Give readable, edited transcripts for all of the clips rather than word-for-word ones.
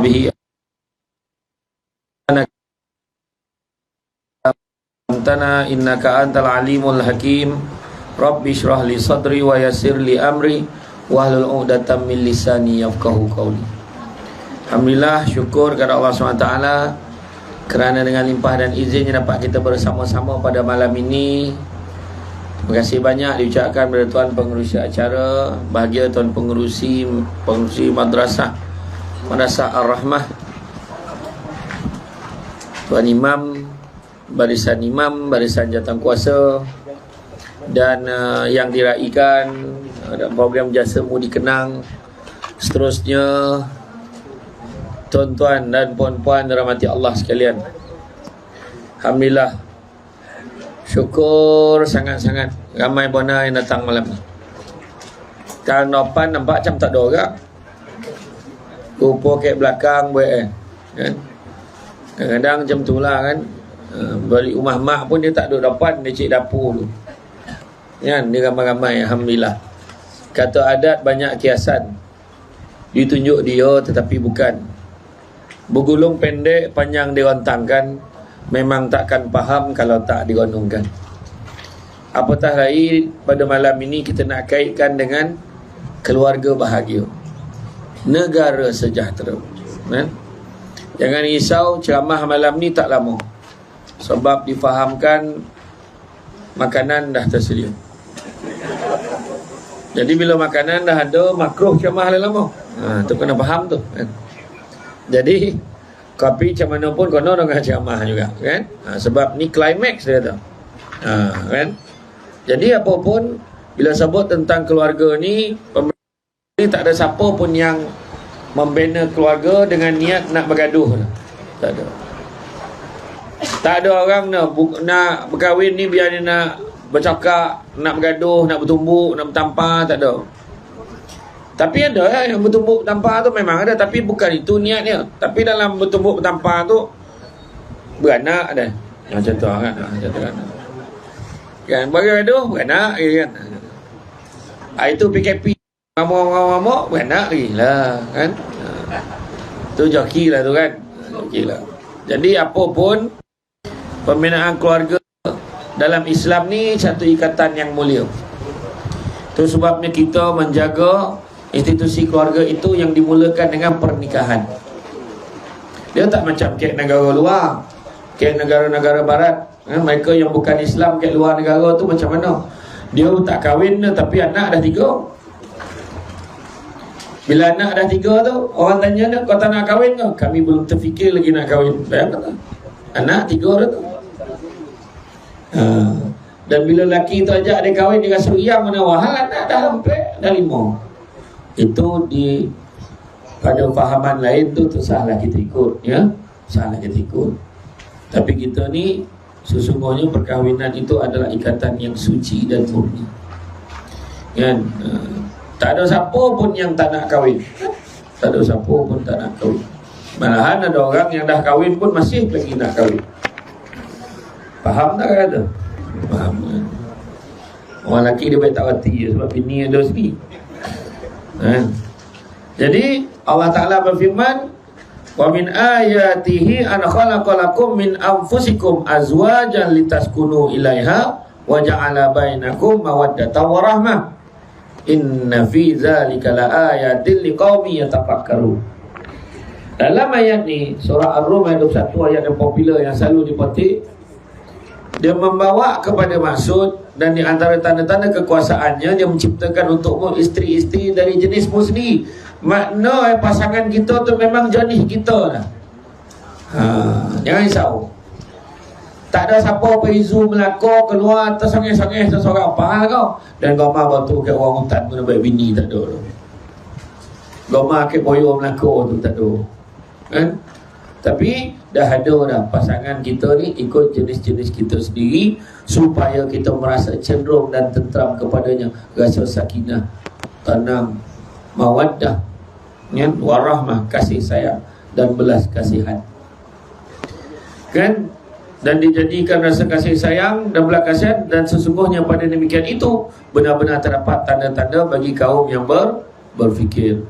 bihi antana innaka antal alimul hakim. Rabbi shrah li sadri wa yassir li amri wahlul 'uqdatam min lisani yafqahu qawli. Alhamdulillah, syukur kepada Allah SWT kerana dengan limpah dan izinnya dapat kita bersama-sama pada malam ini. Terima kasih banyak diucapkan kepada tuan pengerusi acara, bahagia tuan pengerusi Madrasah Ar-Rahmah, tuan imam, barisan jawatan kuasa, dan yang diraikan program Jasa Mudi Kenang, seterusnya tuan-tuan dan puan-puan dirahmati Allah sekalian. Alhamdulillah, syukur sangat-sangat ramai bona yang datang malam ni. Tahun depan nampak macam tak ada orang, rupa kat belakang kan? Kadang-kadang macam tu lah kan. Balik rumah mak pun dia tak duduk depan, dia cik dapur tu kan, dia ramai-ramai. Alhamdulillah, kata adat banyak kiasan, ditunjuk dia tetapi bukan. Bergulung pendek panjang dirontangkan, memang takkan faham kalau tak digonongkan. Apatah lagi pada malam ini kita nak kaitkan dengan keluarga bahagia, negara sejahtera kan? Jangan risau, ceramah malam ni tak lama, sebab difahamkan makanan dah tersedia. Jadi bila makanan dah ada, makruh ceramah lama. Tu kena faham tu kan? Jadi kopi macam mana pun kena dengan ceramah juga kan? Sebab ni climax dia tu kan? Jadi apa pun bila sebut tentang keluarga ni, pemerintah ni tak ada siapa pun yang membina keluarga dengan niat nak bergaduh. Tak ada. Tak ada orang nak berkahwin ni biar dia nak bercakap, nak bergaduh, nak bertumbuk, nak bertampar, tak ada. Tapi ada yang bertumbuk bertampar tu memang ada, tapi bukan itu niatnya. Tapi dalam bertumbuk bertampar tu beranak ada. Macam tu kan. Macam tu kan. Kan bergaduh beranak kan. Itu PKP ngamuk-ngamuk beranak lagi lah kan. Tu joki lah tu kan. Joki lah. Jadi apa pun pembinaan keluarga dalam Islam ni satu ikatan yang mulia. Itu sebabnya kita menjaga institusi keluarga itu yang dimulakan dengan pernikahan. Dia tak macam ke negara luar, ke negara-negara barat. Mereka yang bukan Islam ke luar negara tu macam mana? Dia tak kahwin tapi anak dah 3. Bila anak dah 3 tu, orang tanya dia, kau tak nak kahwin ke? Kami belum terfikir lagi nak kahwin. Bayangkan anak 3 dah tu. Dan bila lelaki tu ajak dia kahwin, dia rasa riang mana wahal anak dah hampir dah 5. Itu di pada fahaman lain tu salah kita ikut ya, salah kita ikut. Tapi kita ni sesungguhnya perkahwinan itu adalah ikatan yang suci dan murni kan. Tak ada siapa pun yang tak nak kahwin. Tak ada siapa pun tak nak kahwin. Malahan ada orang yang dah kahwin pun masih lagi nak kahwin. Faham tak kata? Faham kan? Orang lelaki dia baik tak reti sebab bini ada sendiri. Jadi Allah Ta'ala berfirman, wa min ayatihi an khalaqalakum min anfusikum azwajan litaskunu ilaiha wa ja'ala bainakum mawaddatan wa rahmah inna fi dzalika laayatin liqaumin yatafakkarun. Dalam ayat ni surah Ar-Rum ayat 21, ayat yang popular yang selalu dipetik, dia membawa kepada maksud dan di antara tanda-tanda kekuasaannya dia menciptakan untukmu isteri-isteri dari jenismu sendiri. Makna pasangan kita tu memang jenis kita lah. Jangan risau. Tak ada siapa perizu melakor keluar tersongeh-songeh seseorang. Faham kau? Dan gomah batu ke orang hutan pun baik bini tak ada. Gomah ke boyo melakor tu tak ada. Kan? Tapi dah ada dah pasangan kita ni ikut jenis-jenis kita sendiri supaya kita merasa cenderung dan tentram kepadanya, rasa sakinah, tenang, mawaddah, warahmah, kasih sayang dan belas kasihan kan. Dan dijadikan rasa kasih sayang dan belas kasihan, dan sesungguhnya pada demikian itu benar-benar terdapat tanda-tanda bagi kaum yang berfikir.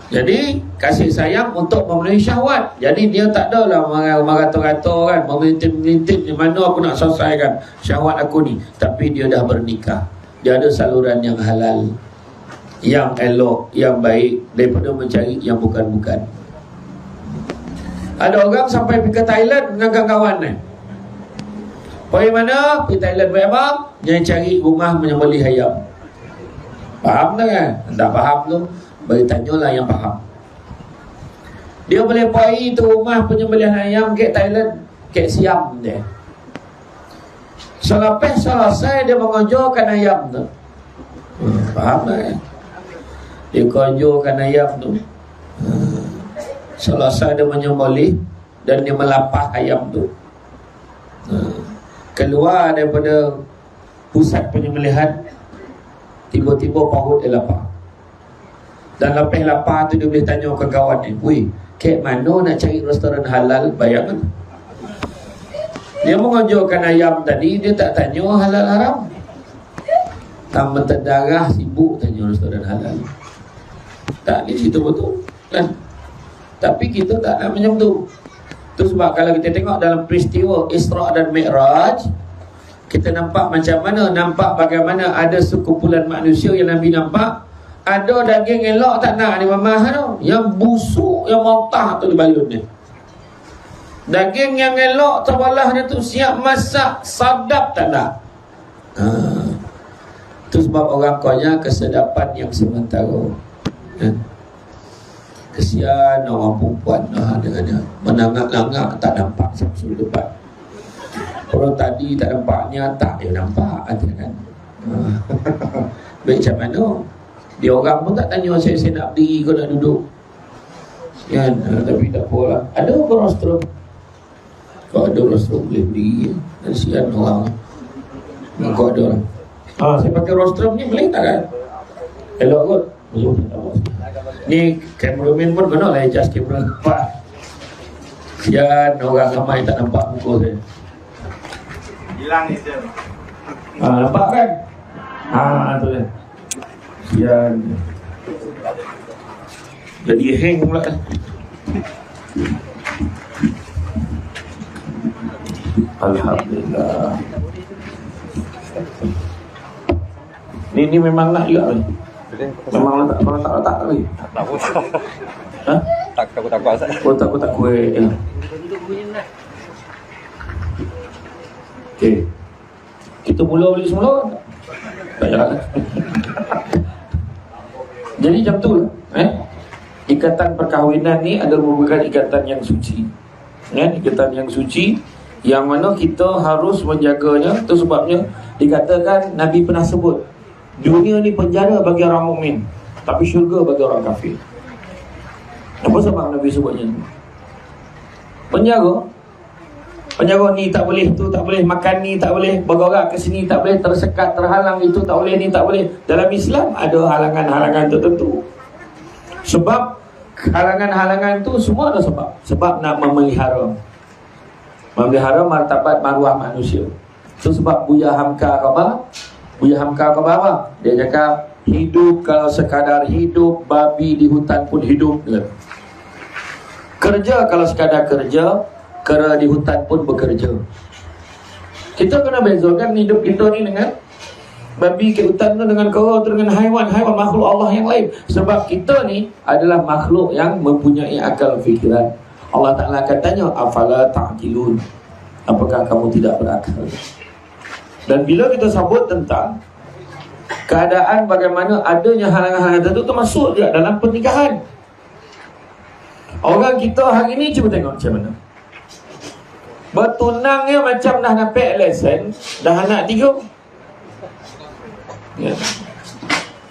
Jadi kasih sayang untuk memenuhi syahwat. Jadi dia tak adalah mengata-kata kan, memintin-mintin di mana aku nak selesaikan syahwat aku ni. Tapi dia dah bernikah, dia ada saluran yang halal, yang elok, yang baik, daripada mencari yang bukan-bukan. Ada orang sampai pergi ke Thailand dengan kawan-kawan ni. Pergi mana? Pergi Thailand buat apa? Dia cari rumah menyembelih ayam. Faham tak kan? Tak faham tu, bagi tanyalah yang faham. Dia boleh pergi tu rumah penyembelihan ayam ke Thailand, ke Siam dia. Selepas selesai dia mengonjorkan ayam tu. Faham tak kan? Dia konjorkan ayam tu. Selesai dia menyembelih dan dia melapah ayam tu. Keluar daripada pusat penyembelihan, tiba-tiba perut dia lapar. Dan lepas lapar tu dia boleh tanya ke kawan dia, "Weh, kat mana nak cari restoran halal bayaran?" Dia mengonjorkan ayam tadi, dia tak tanya halal haram. Tambah terdarah, sibuk tanya restoran halal. Tak, di situ betul kan? Tapi kita tak nak macam tu. Itu sebab kalau kita tengok dalam peristiwa Isra dan Mi'raj, kita nampak macam mana, nampak bagaimana ada sekumpulan manusia yang Nabi nampak. Ada daging elok tak nak ni mamah tu, yang busuk, yang montah tu dibalun dia. Daging yang elok terbelah dia tu siap masak, sadap tak nak. Itu sebab orang kaya kesedapan yang sementara. Kesian orang perempuan dengan menangak-langak tak nampak Syamsul depan. Kalau tadi tak nampaknya, tak dia nampak kan. Baik macam mana? Dia orang pun tak tanya saya nak berdiri ke nak duduk kan. Tapi tak apalah. Ada ke rostrum? Kalau ada rostrum boleh berdiri. Kesian orang. Kau ada orang. Saya pakai rostrum ni boleh tak kan? Elok kot. Ni cameraman pun kena lah adjust kamera nampak. Kesian orang ramai tak nampak muka saya. Hilang itu. Nampak kan? Tu dia. Kesian. Jadi hang pula. Alhamdulillah. Ni memang nak juga ni. Memang tak lagi. Tak tahu. Takut asal. Takut kuih. Okey. Kita mula balik semula. Tak jalan. Jadi macam tu ikatan perkahwinan ni adalah merupakan ikatan yang suci. Ikatan yang suci yang mana kita harus menjaganya. Itu sebabnya dikatakan Nabi pernah sebut, dunia ni penjara bagi orang mukmin, tapi syurga bagi orang kafir. Apa sebab Nabi sebutnya? Penjara ni tak boleh, tu tak boleh, makan ni tak boleh, bergerak ke sini tak boleh, tersekat, terhalang, itu tak boleh, ni tak boleh. Dalam Islam ada halangan-halangan tertentu. Sebab halangan-halangan tu semua ada sebab. Sebab nak memelihara martabat maruah manusia. Itu sebab Buya Hamka khabar apa? Dia cakap, hidup kalau sekadar hidup, babi di hutan pun hidup. Kerja kalau sekadar kerja, kera di hutan pun bekerja. Kita kena bezakan hidup kita ni dengan babi ke hutan tu, dengan kera tu, dengan haiwan makhluk Allah yang lain. Sebab kita ni adalah makhluk yang mempunyai akal fikiran. Allah Ta'ala akan tanya, afala ta'qilun, apakah kamu tidak berakal? Dan bila kita sebut tentang keadaan bagaimana adanya halangan-halangan tertentu, masuk juga dalam pernikahan. Orang kita hari ni cuba tengok macam mana bertunangnya, macam dah dapat lesen, dah anak 3.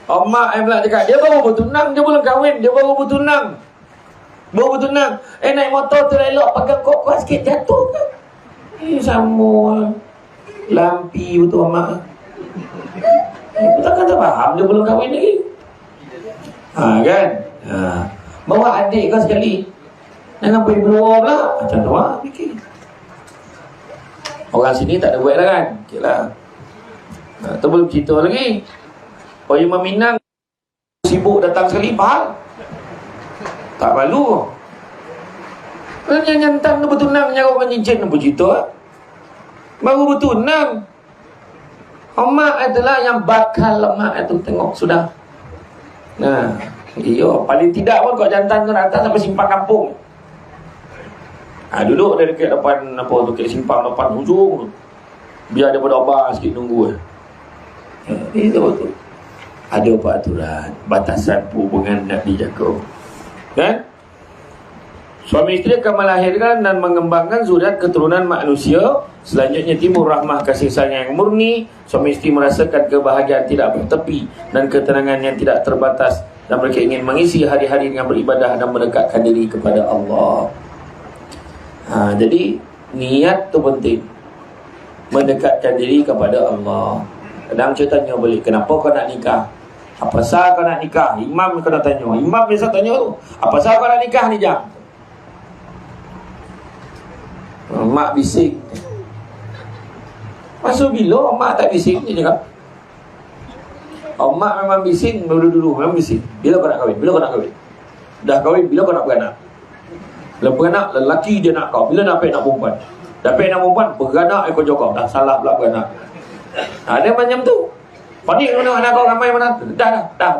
Mak pula cakap, dia baru bertunang, dia belum kahwin, dia baru bertunang. Naik motor terelok, pegang kuat-kuat sikit, jatuh ke? Sama lampi betul mak. Takkan tak faham, dia belum kahwin lagi. Kan? Bawa adik kau sekali, jangan pergi berdua pula. Macam tu fikir. Orang sini tak ada buat lah kan? Okay lah. Tu belum cerita lagi. Orang Minang sibuk datang sekali, faham? Tak malu. Yang jantan tu bertunang nyawa cincin tu cerita. Baru bertunang. Mak itulah yang bakal mak itu tengok sudah. Nah, iyo paling tidak pun kau jantan tu datang sampai simpang kampung. Duduk dari dekat depan apa tu, dekat simpang depan hujung tu. Biar dia berdoa sikit nunggu. Itu betul. Ada peraturan, batasan hubungan nak dijaga. Kan? Suami isteri akan melahirkan dan mengembangkan zuriat keturunan manusia. Selanjutnya timbul rahmah kasih sayang yang murni. Suami isteri merasakan kebahagiaan tidak bertepi dan ketenangan yang tidak terbatas, dan mereka ingin mengisi hari-hari dengan beribadah dan mendekatkan diri kepada Allah. Jadi niat tu penting, mendekatkan diri kepada Allah. Kadang saya tanya balik, kenapa kau nak nikah? Apa sah kau nak nikah? Imam kau nak tanya. Imam biasa tanya tu, apa sah kau nak nikah ni jam? Mak bising. Masa bila mak tak bising? Dia cakap, mak memang bising dulu-dulu, memang bising. Bila kau nak kahwin? Bila kau nak kahwin? Dah kahwin, bila kau nak beranak? Bila beranak, lelaki dia nak kau. Bila nak perempuan? Dah nak perempuan, beranak kau jawab. Dah salah pula beranak. Dia macam tu. Panik mana anak kau ramai mana? Dah.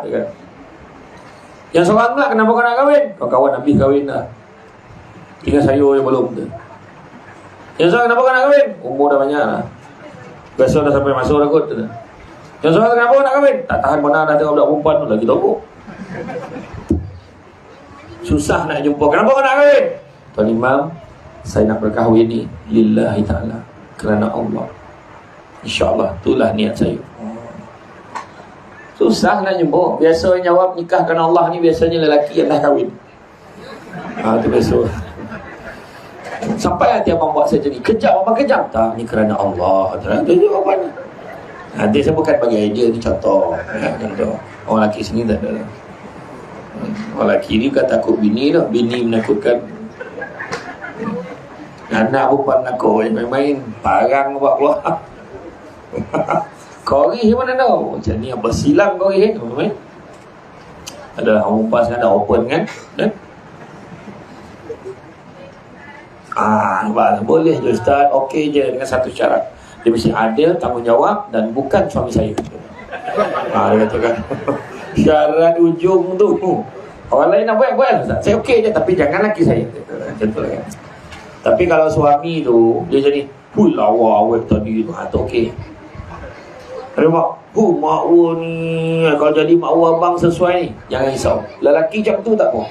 Yang seorang pula, kenapa kau nak kahwin? Kau kawan habis kahwin dah. Tinggal sayur yang belum tu. Yang seorang kenapa kau nak kahwin? Umur dah banyak lah. Biasa dah sampai masuk dah kot. Yang seorang kenapa kau nak kahwin? Tak tahan mana dah tengok budak perempuan tu lagi tokok. Susah nak jumpa. Kenapa kau nak kahwin? Tuan Imam, saya nak berkahwin ni lillahi ta'ala, kerana Allah. InsyaAllah, itulah niat saya. Susah nak jumpa. Biasa yang jawab nikah kerana Allah ni biasanya lelaki yang dah kahwin. Itu biasa. Sampai hati abang buat saya jadi kejam, abang kejam. Tak, ni kerana Allah. Itu jawapan. Nanti saya bukan bagi idea ni contoh. Contoh. Orang lelaki sini tak ada. Orang lelaki ni kan takut bini dah. Bini menakutkan. Anak perempuan aku main-main parang buat keluar. Korih mana tahu. Macam ni apa silang korih kan? Ada orang perempuan ada open kan? Boleh je Ustaz, okey je dengan satu syarat. Dia mesti ada tanggungjawab dan bukan suami saya. Dia katakan syarat ujung tu. Orang lain nak buat Ustaz, saya okey je, tapi jangan laki saya. Macam tu lah kan. Tapi kalau suami tu dia jadi lawa awet tadi tu, tu okey. Ada mak ni kalau jadi makwa abang sesuai ni, jangan risau. Lelaki macam tu tak apa.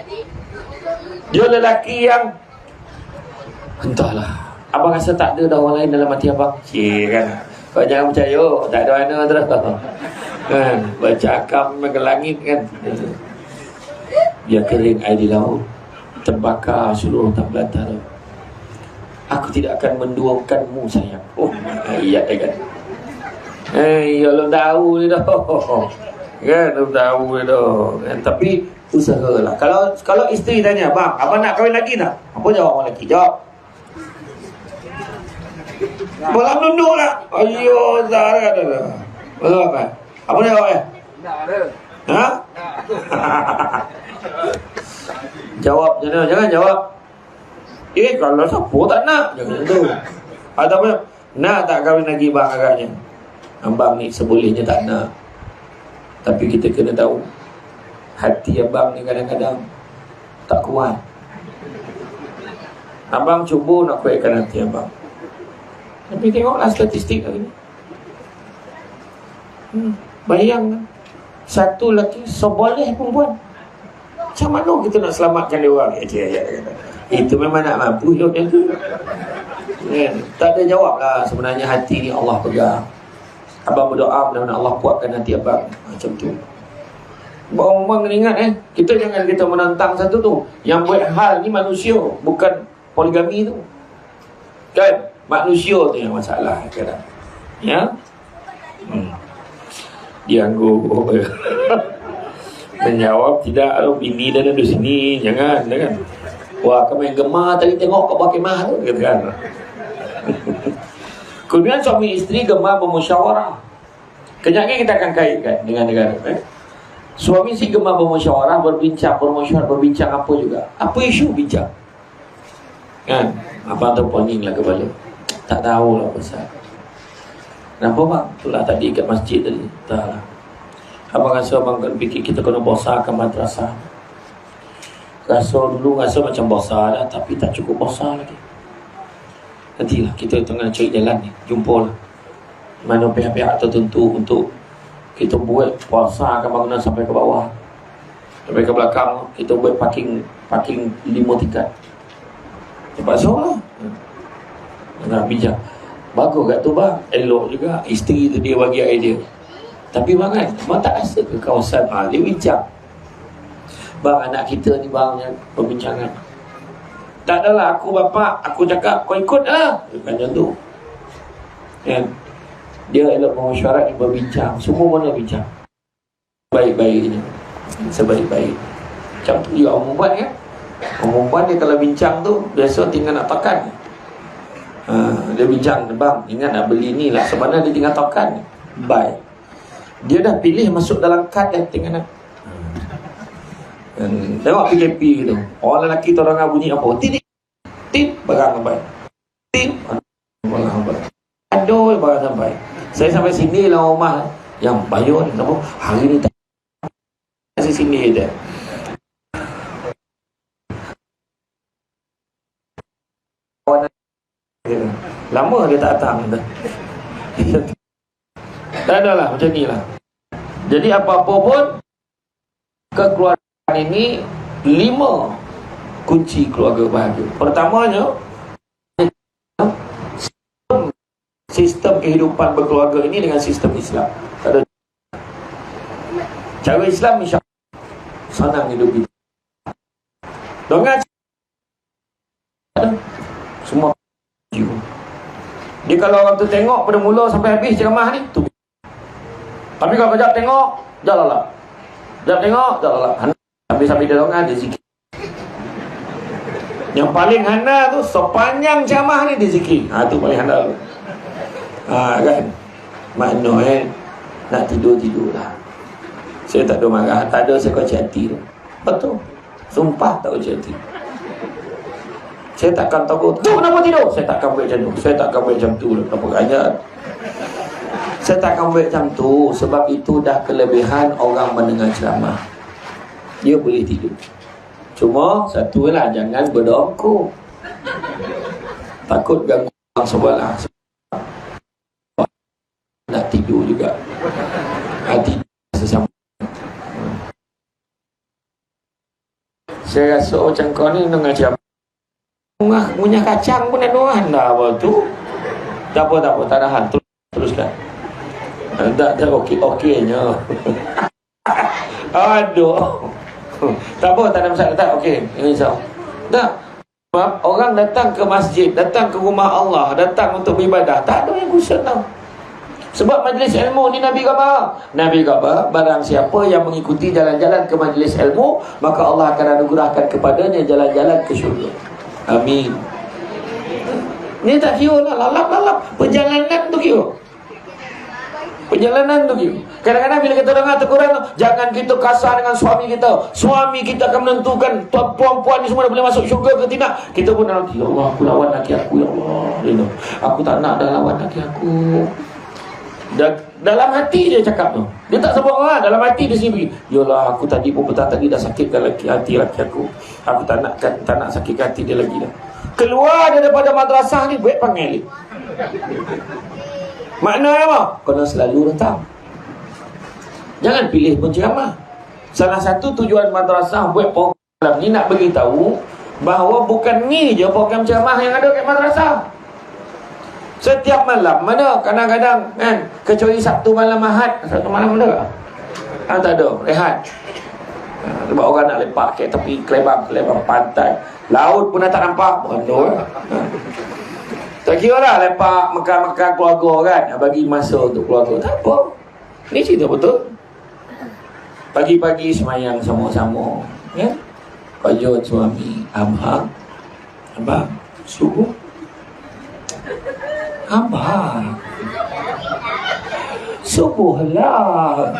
Dia lelaki yang entahlah, abang rasa tak ada dah orang lain dalam hati abang. Kan. Kau jangan percaya, tak ada mana terus. Kan, bercakap ke langit kan. Biar kering air di laut, terbakar seluruh tak belantara. Aku tidak akan menduakanmu sayang. Ayat kan. Belum tahu dia dah. Kan, belum tahu dia dah. Kan? Tapi usahalah. Kalau isteri tanya, bang, abang nak kahwin lagi tak? Apa jawab orang lelaki? Jawab. Bolam duduk lah. Ayo, Zara dah. Betul apa? Apa dia jawab? Tak ada. Ha? Jawab jangan jawab. Kalau siapa tak nak, jangan tu. Ataupun nak tak kahwin lagi bang agaknya. Abang ni sebolehnya tak nak. Tapi kita kena tahu hati abang ni kadang-kadang tak kuat. Abang cuba nak kuatkan hati abang. Tapi tengoklah statistik hari ni. Bayangkan satu lelaki seboleh perempuan. Macam mana kita nak selamatkan dia orang? Itu memang nak mampu hidupnya tu. Tak ada jawab lah. Sebenarnya hati ni Allah pegang. Abang berdoa mudah-mudahan Allah kuatkan hati abang. Macam tu. Abang ingat kita jangan kita menentang satu tu. Yang buat hal ni manusia, bukan poligami tu. Kan? Manusia tu yang masalah kadang. Ya? Dia anggur. Menjawab tidak, bini dan ada sini, jangan. Wah, kau main gemar tadi tengok kau pakai mah tu, kan. Kemudian suami isteri gemar bermusyawarah. Kenyaknya kita akan kaitkan dengan negara. Suami si gemar bermusyawarah, berbincang apa juga. Apa isu bincang? Kan? Abang tu poning lah kepala. Tak tahu lah pasal. Kenapa bang? Itulah tadi kat masjid tadi. Tak lah. Abang rasa abang fikir kita kena bosarkan madrasah. Rasa macam bosar dah, tapi tak cukup bosar lagi. Nantilah kita tengah cari jalan ni. Jumpalah mana pihak-pihak tertentu untuk kita buat bosarkan bangunan sampai ke bawah, sampai ke belakang. Kita buat parking 5 tingkat. Tempat seorang nak bijak. Bagus kat tu bang, elok juga. Isteri tu dia bagi idea. Tapi bang kan, bang tak rasa ke kawasan dia bincang, bang anak kita ni bang yang perbincangan. Tak adalah aku bapa, aku cakap kau ikut lah. Macam tu kan. Dia elok mesyuarat, dia berbincang. Semua mana bincang baik-baiknya, sebaik-baik. Macam tu juga orang perempuan kan. Orang perempuan dia kalau bincang tu biasa tinggal nak tekan. Dia bincang, bang ingat nak beli ni lah. Sebenarnya dia tinggal tekan buy. Dia dah pilih masuk dalam kad dah, tinggal nak tengok PKP tu. Orang lelaki tu orang bunyi apa? Tip barang sampai. Tip barang sampai. Aduh barang sampai. Saya sampai sini lah rumah yang bayar ni kenapa? Hari ni tak masih sini je. Lama dia tak datang dah. Tak adalah macam ni lah. Jadi apa-apa pun kekeluargaan ini 5 kunci keluarga bahagia. Pertamanya, sistem kehidupan berkeluarga ini dengan sistem Islam. Ada cara Islam, insya-Allah senang hidup kita. Dengan semua dia kalau orang tu tengok pada mula sampai habis ceramah ni tu. Tapi kalau kejap tengok jalalap, kejap tengok jalalap, habis-habis dia dongah dia zikir. Yang paling hana tu sepanjang ceramah ni dia zikir. Tu paling hana tu. Kan makna nak tidur lah. Saya tak ada marah, tak ada saya kau hati tu. Betul, sumpah tak kau hati. Saya takkan takut, tu kenapa tidur? Saya takkan buat macam tu. Saya takkan buat macam tu. Kenapa kaya? Saya takkan buat macam tu. Sebab itu dah kelebihan orang mendengar ceramah. Dia boleh tidur. Cuma satu lah, jangan berdongkok. Takut ganggu orang sebelah. Nak tidur juga. Hati sesama. Saya rasa macam kau ni dengar ceramah munyah kacang pun ada dah apa tu. Tak apa, tak ada hal. Teruskan. Tak okeynya. Aduh. Tak apa, tak ada masalah. Tak okey. Insya-Allah. Tak. Sebab orang datang ke masjid, datang ke rumah Allah, datang untuk beribadah, tak ada yang kusut tau. Sebab majlis ilmu ni Nabi kata, barang siapa yang mengikuti jalan-jalan ke majlis ilmu, maka Allah akan anugerahkan kepadanya jalan-jalan ke syurga. Amin. Ni tak kira lah, lalap-lalap. Perjalanan tu kira. Kadang-kadang bila kita dengar teguran, jangan kita kasar dengan suami kita. Suami kita akan menentukan puan-puan ni semua dah boleh masuk syurga ke tidak. Kita pun dalam, ya Allah, aku lawan laki aku, ya Allah. Aku tak nak dah lawan laki aku. Dalam hati dia cakap tu. Dia tak sebut orang, dalam hati dia sendiri. Yalah, aku tadi pun petang tadi dah sakitkan hati laki aku. Aku tak nak sakitkan hati dia lagi dah. Keluar dia daripada madrasah ni, buat panggil. Maknanya apa? Kena selalu datang. Jangan pilih penceramah. Salah satu tujuan madrasah buat program ni nak beritahu bahawa bukan ni je program ceramah yang ada kat madrasah. Setiap malam mana kadang-kadang kan, kecuali Sabtu malam Ahad. Sabtu malam ada tak? Tak ada, rehat. Sebab orang nak lepak kat tepi kelebang pantai. Laut pun dah tak nampak. Bodoh. Tak kira lah lepak makan-makan keluarga kan, bagi masa untuk keluarga. Tak apa. Ni cerita betul. Pagi-pagi semayang sama-sama ya. Kajut suami, abang subuh. Abang subuh lah.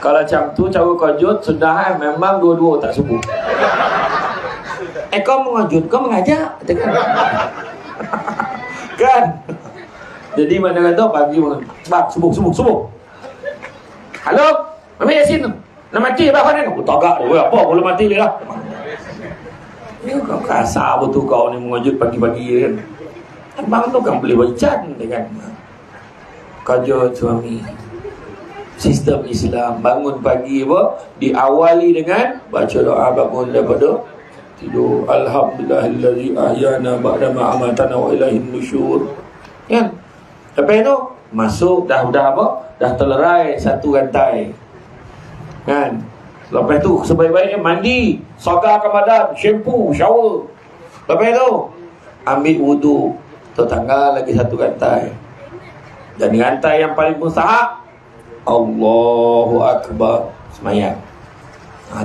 Kalau macam tu cara kejut sudah memang dua-dua tak subuh. Kau mengejut, kau mengajak kan. Jadi mana kata pagi bang subuh. Halo, Mami Yasin tu. Nak mati apa ni? Aku tagak dia. Apa belum mati dia lah. Ya kau kasar betul kau ni mengejut pagi-pagi kan. Abang tu kan boleh bercan kan. Kejut suami. Sistem Islam bangun pagi apa? Diawali dengan baca doa bangun daripada tidur. Alhamdulillahillazi ahyana ba'da ma amatana wa ilaihin nusyur. Kan? Lepas tu masuk dah apa? Dah terlerai satu rantai. Kan? Lepas tu sebaik-baiknya mandi, sagarkan badan, shampoo, shower. Lepas tu ambil wudu, tertanggal lagi satu rantai. Dan rantai yang paling mustahab Allahu Akbar semayang.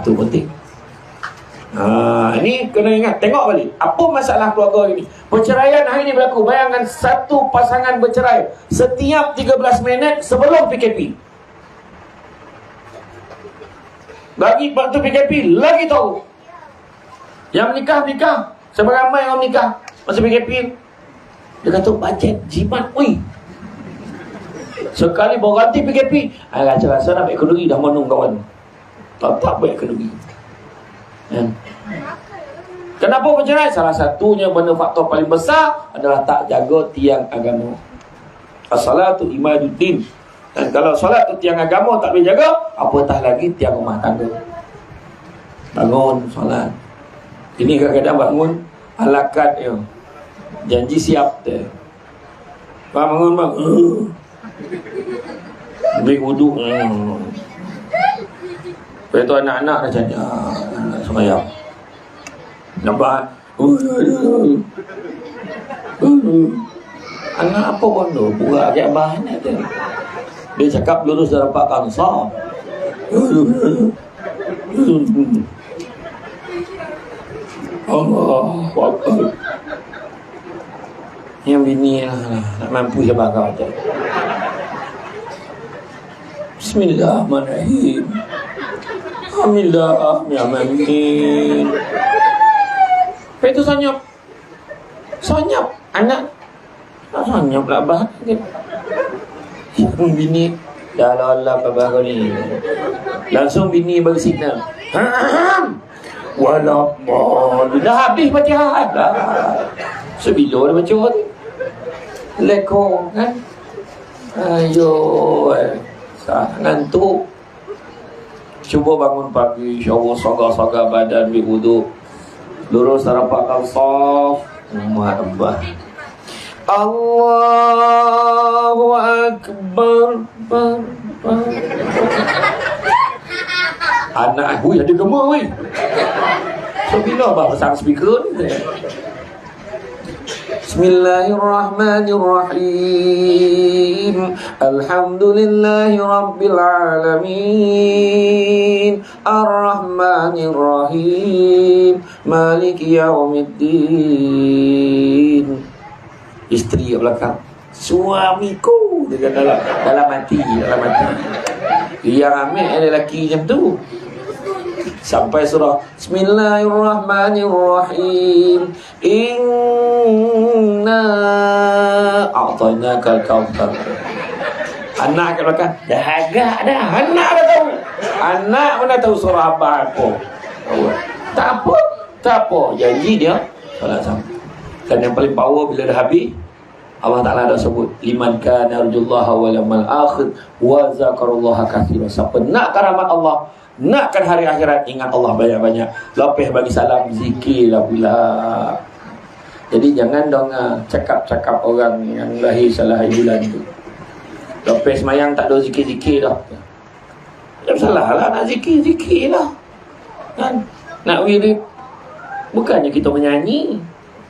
Tu penting. Ini kena ingat. Tengok balik apa masalah keluarga ini. Perceraian hari ini berlaku. Bayangkan satu pasangan bercerai setiap 13 minit sebelum PKP. Lagi waktu PKP lagi tahu. Yang nikah seberamai orang nikah masa PKP. Dia kata bajet jimat. Ui, sekali bawa ganti PKP, rasa nak baik kenduri dah menung kawan. Tak baik kenduri. Kenapa bercerai? Salah satunya benda faktor paling besar adalah tak jaga tiang agama. As-salatu imaduddin. Dan kalau solat tu tiang agama tak boleh jaga, apatah lagi tiang rumah tangga. Bangun solat. Ini kadang-kadang bangun alakat dia. Janji siap dia. Bangun bang. Ambil wuduk. Lepas tu anak-anak dah cakap anak semayang. Nampak? Anak apa bondo? Buat agak bahan dia. Dia cakap lulus dah dapat kansa. Allah Akbar. Yang bini lah nak mampu siapa kau je. Bismillahirrahmanirrahim. Alhamdulillah ya amin. Lepas tu sanyap anak tak sanyap lah bah. Bini dah Allah baba kau ni. Langsung bini bagi signal. Walaqad dah habis Fatihah dah. Sebilo dah baca tu. Lekong kan. Ayo ngantuk. Cuba bangun pagi, insya-Allah sagar-sagar badan, ambil wuduk. Lurus rapatkan saf. Muhabbah. Allahu Akbar. Anak aku ada gemar weh. So bila abang pasang speaker ni? Bismillahirrahmanirrahim. Alhamdulillahi rabbil alamin. Ar-Rahmanirrahim. Maliki yaumiddin. Isteri kat belakang. Suamiku dia kata dalam mati. Yang ambil ada lelaki macam tu. Sampai surah Bismillahirrahmanirrahim. Inna a'tainakal kautsar. Anak kat belakang dah agak dah. Anak dah tahu. Anak mana tahu surah apa. Tak apa. Janji dia solat sama. Dan yang paling power bila dah habis, Allah Ta'ala dah sebut liman kana yarjullaha wal yawmal akhir wa zakarullaha katsiran. Siapa nak rahmat Allah, nakkan hari akhirat, ingat Allah banyak-banyak. Lepas bagi salam, zikirlah pula. Jadi jangan dong cakap-cakap orang yang lahir salah bulan tu. Lepas semayang tak ada zikir-zikir dah. Tak salah lah nak zikir lah. Kan? Nak wirid. Bukannya kita menyanyi,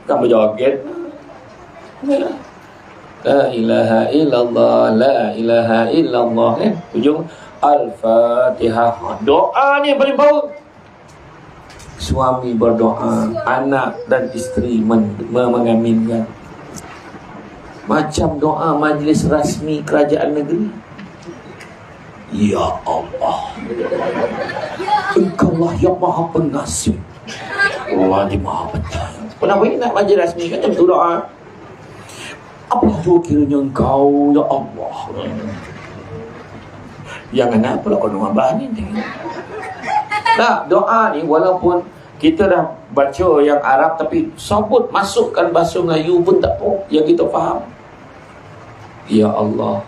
bukan berjoget. La ilaha illallah, la ilaha illallah. Kan? Ujung Al-Fatihah. Doa ni yang paling power. Suami berdoa, anak dan isteri mengaminkan. Macam doa majlis rasmi kerajaan negeri. Ya Allah, Engkaulah yang maha pengasih, Allah di maha penyayang. Kenapa ini nak baca rasmi kan macam tu doa? Apa tu kiranya Engkau, ya Allah. Jangan nak pula kau abah ni. Tak, doa ni walaupun kita dah baca yang Arab tapi sabut masukkan bahasa Melayu pun tak apa, yang kita faham. Ya Allah,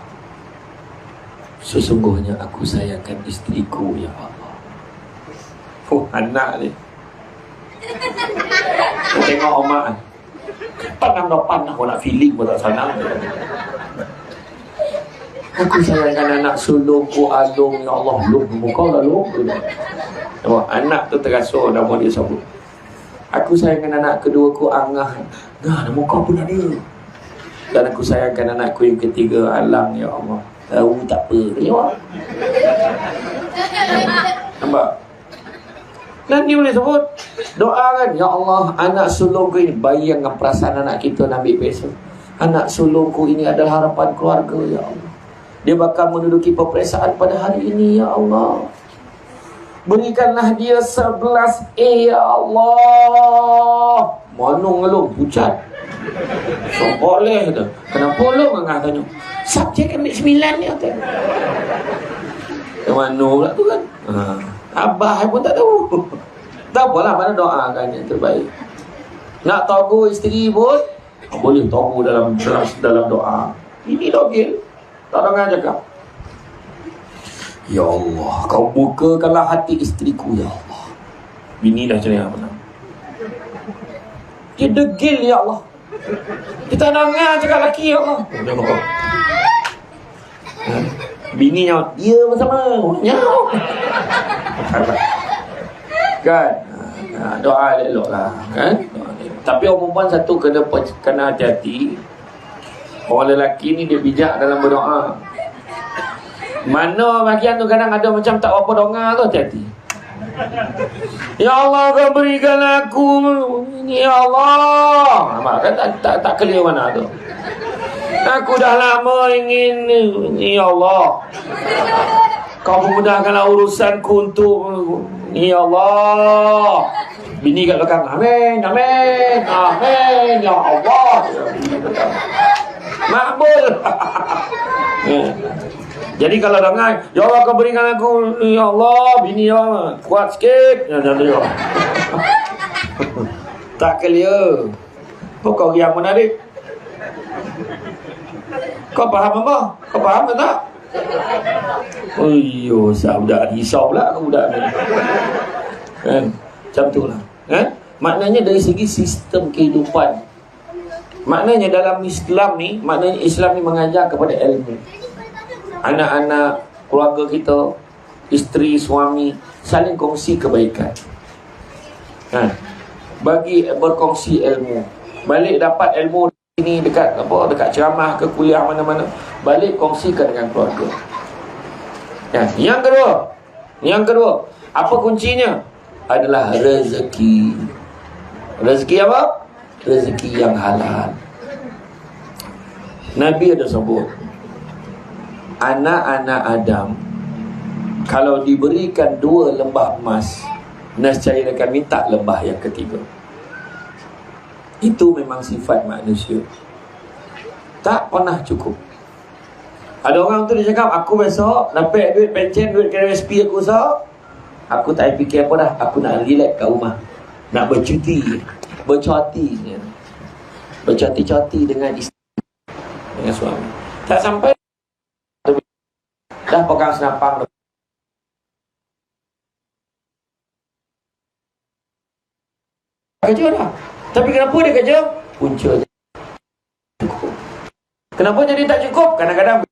sesungguhnya aku sayangkan isteriku, ya Allah. Anak ni tengok omak panang aku nak feeling pun tak sanang. Aku sayangkan anak sulungku Alung, ya Allah. Lung, muka lah Lung. Anak tu terasa nama dia sebut. Aku sayangkan anak kedua ku Angah. Nah, nama kau pun ada. Dan aku sayangkan anakku yang ketiga Alang, ya Allah. Tahu tak apa dia. Nampak? Dan dia boleh sebut doa kan, ya Allah, anak sulungku ini. Bayangkan perasaan anak kita nak ambil besok. Anak sulungku ini adalah harapan keluarga, ya Allah. Dia bakal menduduki peperiksaan pada hari ini, ya Allah. Berikanlah dia 11A, ya Allah. Manung ngelung, pucat. So boleh tu. Kenapa lu ngah tanya? Subjek ambil 9 ni kata. Mana pula tu kan? Abah pun tak tahu. Tak apalah, mana doakan yang terbaik. Nak togu isteri pun boleh togu dalam doa. Ini dogil. Tak dengar cakap. Ya Allah, kau bukakanlah hati isteriku, ya Allah. Bini dah cerai apa? Dia degil, ya Allah. Kita dengar cakap lelaki, ya Allah. Bini nyawa, dia bersama nyawa. Kan? Doa elok lah, kan? Tapi orang perempuan satu kena hati-hati. Orang lelaki ni dia bijak dalam berdoa. Mana bahagian tu kadang ada macam tak apa doa tu, hati-hati. Ya Allah, kau berikan aku ini, ya Allah. Nampak kan tak clear mana tu. Aku dah lama ingin ini, ya Allah. Kau memudahkanlah urusanku untuk ini, ya Allah. Bini kat belakang, amin, amin, amin, ya Allah. Makbul. Jadi kalau dengar, ya Allah kau berikan aku, ya Allah, bini ya kuat sikit. Ya. Tak clear. Kau yang menarik. Kau faham apa? Kau faham tak? Oh yo, budak risau pula aku budak ni. Kan? Macam tu lah. Kan? Maknanya dari segi sistem kehidupan. Maknanya dalam Islam ni, maknanya Islam ni mengajar kepada ilmu. Anak-anak, keluarga kita, isteri, suami, saling kongsi kebaikan. Bagi berkongsi ilmu. Balik dapat ilmu ini dekat ceramah ke kuliah mana-mana, balik kongsikan dengan keluarga. Yang kedua, apa kuncinya? Adalah rezeki. Rezeki apa? Rezeki yang halal. Nabi ada sebut, anak-anak Adam kalau diberikan 2 lembah emas, nescaya akan minta lembah yang ketiga. Itu memang sifat manusia, tak pernah cukup. Ada orang tu dia cakap, aku besok dapat duit pencen, duit KSP aku besok, aku tak fikir apa dah, aku nak relax kat rumah, nak bercuti dengan isteri, dengan suami. Tak sampai dah pegang senapang kerja dah. Tapi kenapa dia kerja? Punca cukup. Kenapa jadi tak cukup? Kadang-kadang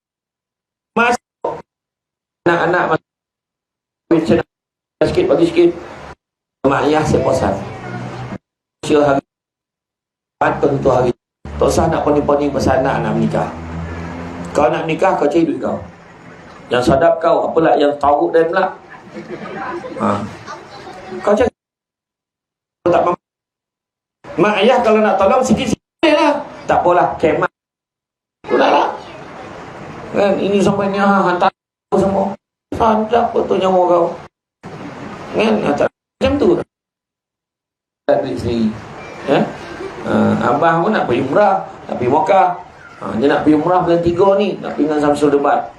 masuk anak-anak masuk sikit, bagi sikit. Mak ayah saya bosan. Usia hari tentu hari tak usah nak poning-poning pasal anak nak menikah. Kau nak menikah, kau cari duit kau. Yang sadap kau, apalah yang tahu dan pula. Kau cari tak mampu. Mak ayah kalau nak tolong sikit-sikit lah, tak apalah, kemah tu dah lah kan. Ini sampai ni hantar semua Sadap betul nyawa kau. Kan? Macam tu. Duit sendiri. Ya? Abah pun nak pergi umrah, nak pergi Mekah. Dia nak pergi umrah bulan 3 ni, nak pergi dengan Samsul Debat.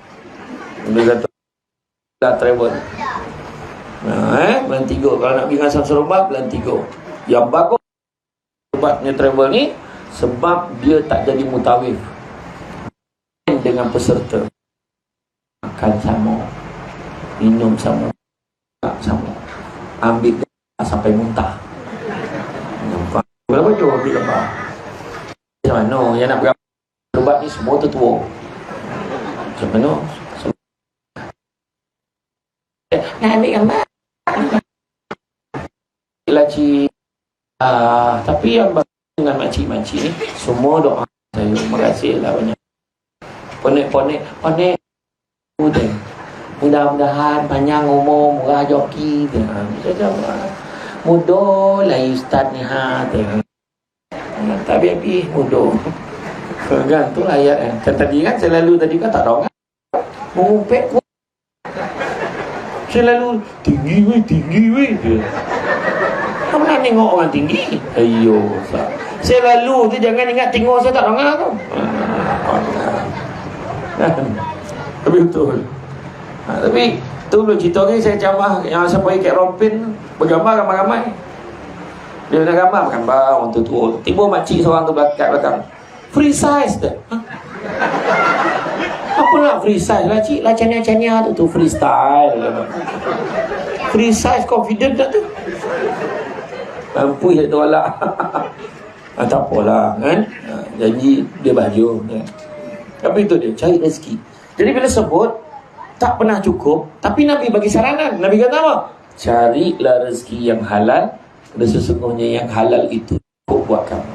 Dia kata dah travel. Bulan 3 kalau nak pergi dengan Samsul Debat bulan 3. Yang bagus Debatnya travel ni sebab dia tak jadi mutawif dengan peserta. Makan sama, minum sama, sama, ambil sampai muntah. Nampak berapa baju ambil gambar. Macam mana yang nak berapa ubat ni semua tertua. Macam mana nak ambil gambar laci. Tapi yang dengan makcik-makcik ni semua doa saya. Terima kasih lah banyak. Ponek mudah-mudahan panjang umur, murah joki. Mudah lah ustaz ni tak habis mudah. Kan tu ayat kan tadi kan saya lalu tadi kan tak tahu kan mengumpet pun saya lalu tinggi weh kamu nak tengok orang tinggi. Ayo saya lalu tu jangan ingat tengok saya tak dengar tu. Tapi betul. Tapi tu belum cerita ni saya camah yang sampai kat rompin bergambar ramai-ramai. Dia nak gambar orang tua. Tiba makcik seorang tu belakang. Free size tu. Apa nak free size lah cik? Lah cania-cania tu freestyle. Free size confident tak tu? Mampu saya tolak. Tak apalah kan. Janji dia baju kan? Tapi itu dia cari rezeki. Jadi bila sebut tak pernah cukup, tapi Nabi bagi saranan. Nabi kata apa? Carilah rezeki yang halal. Dan sesungguhnya yang halal itu cukup buat kamu.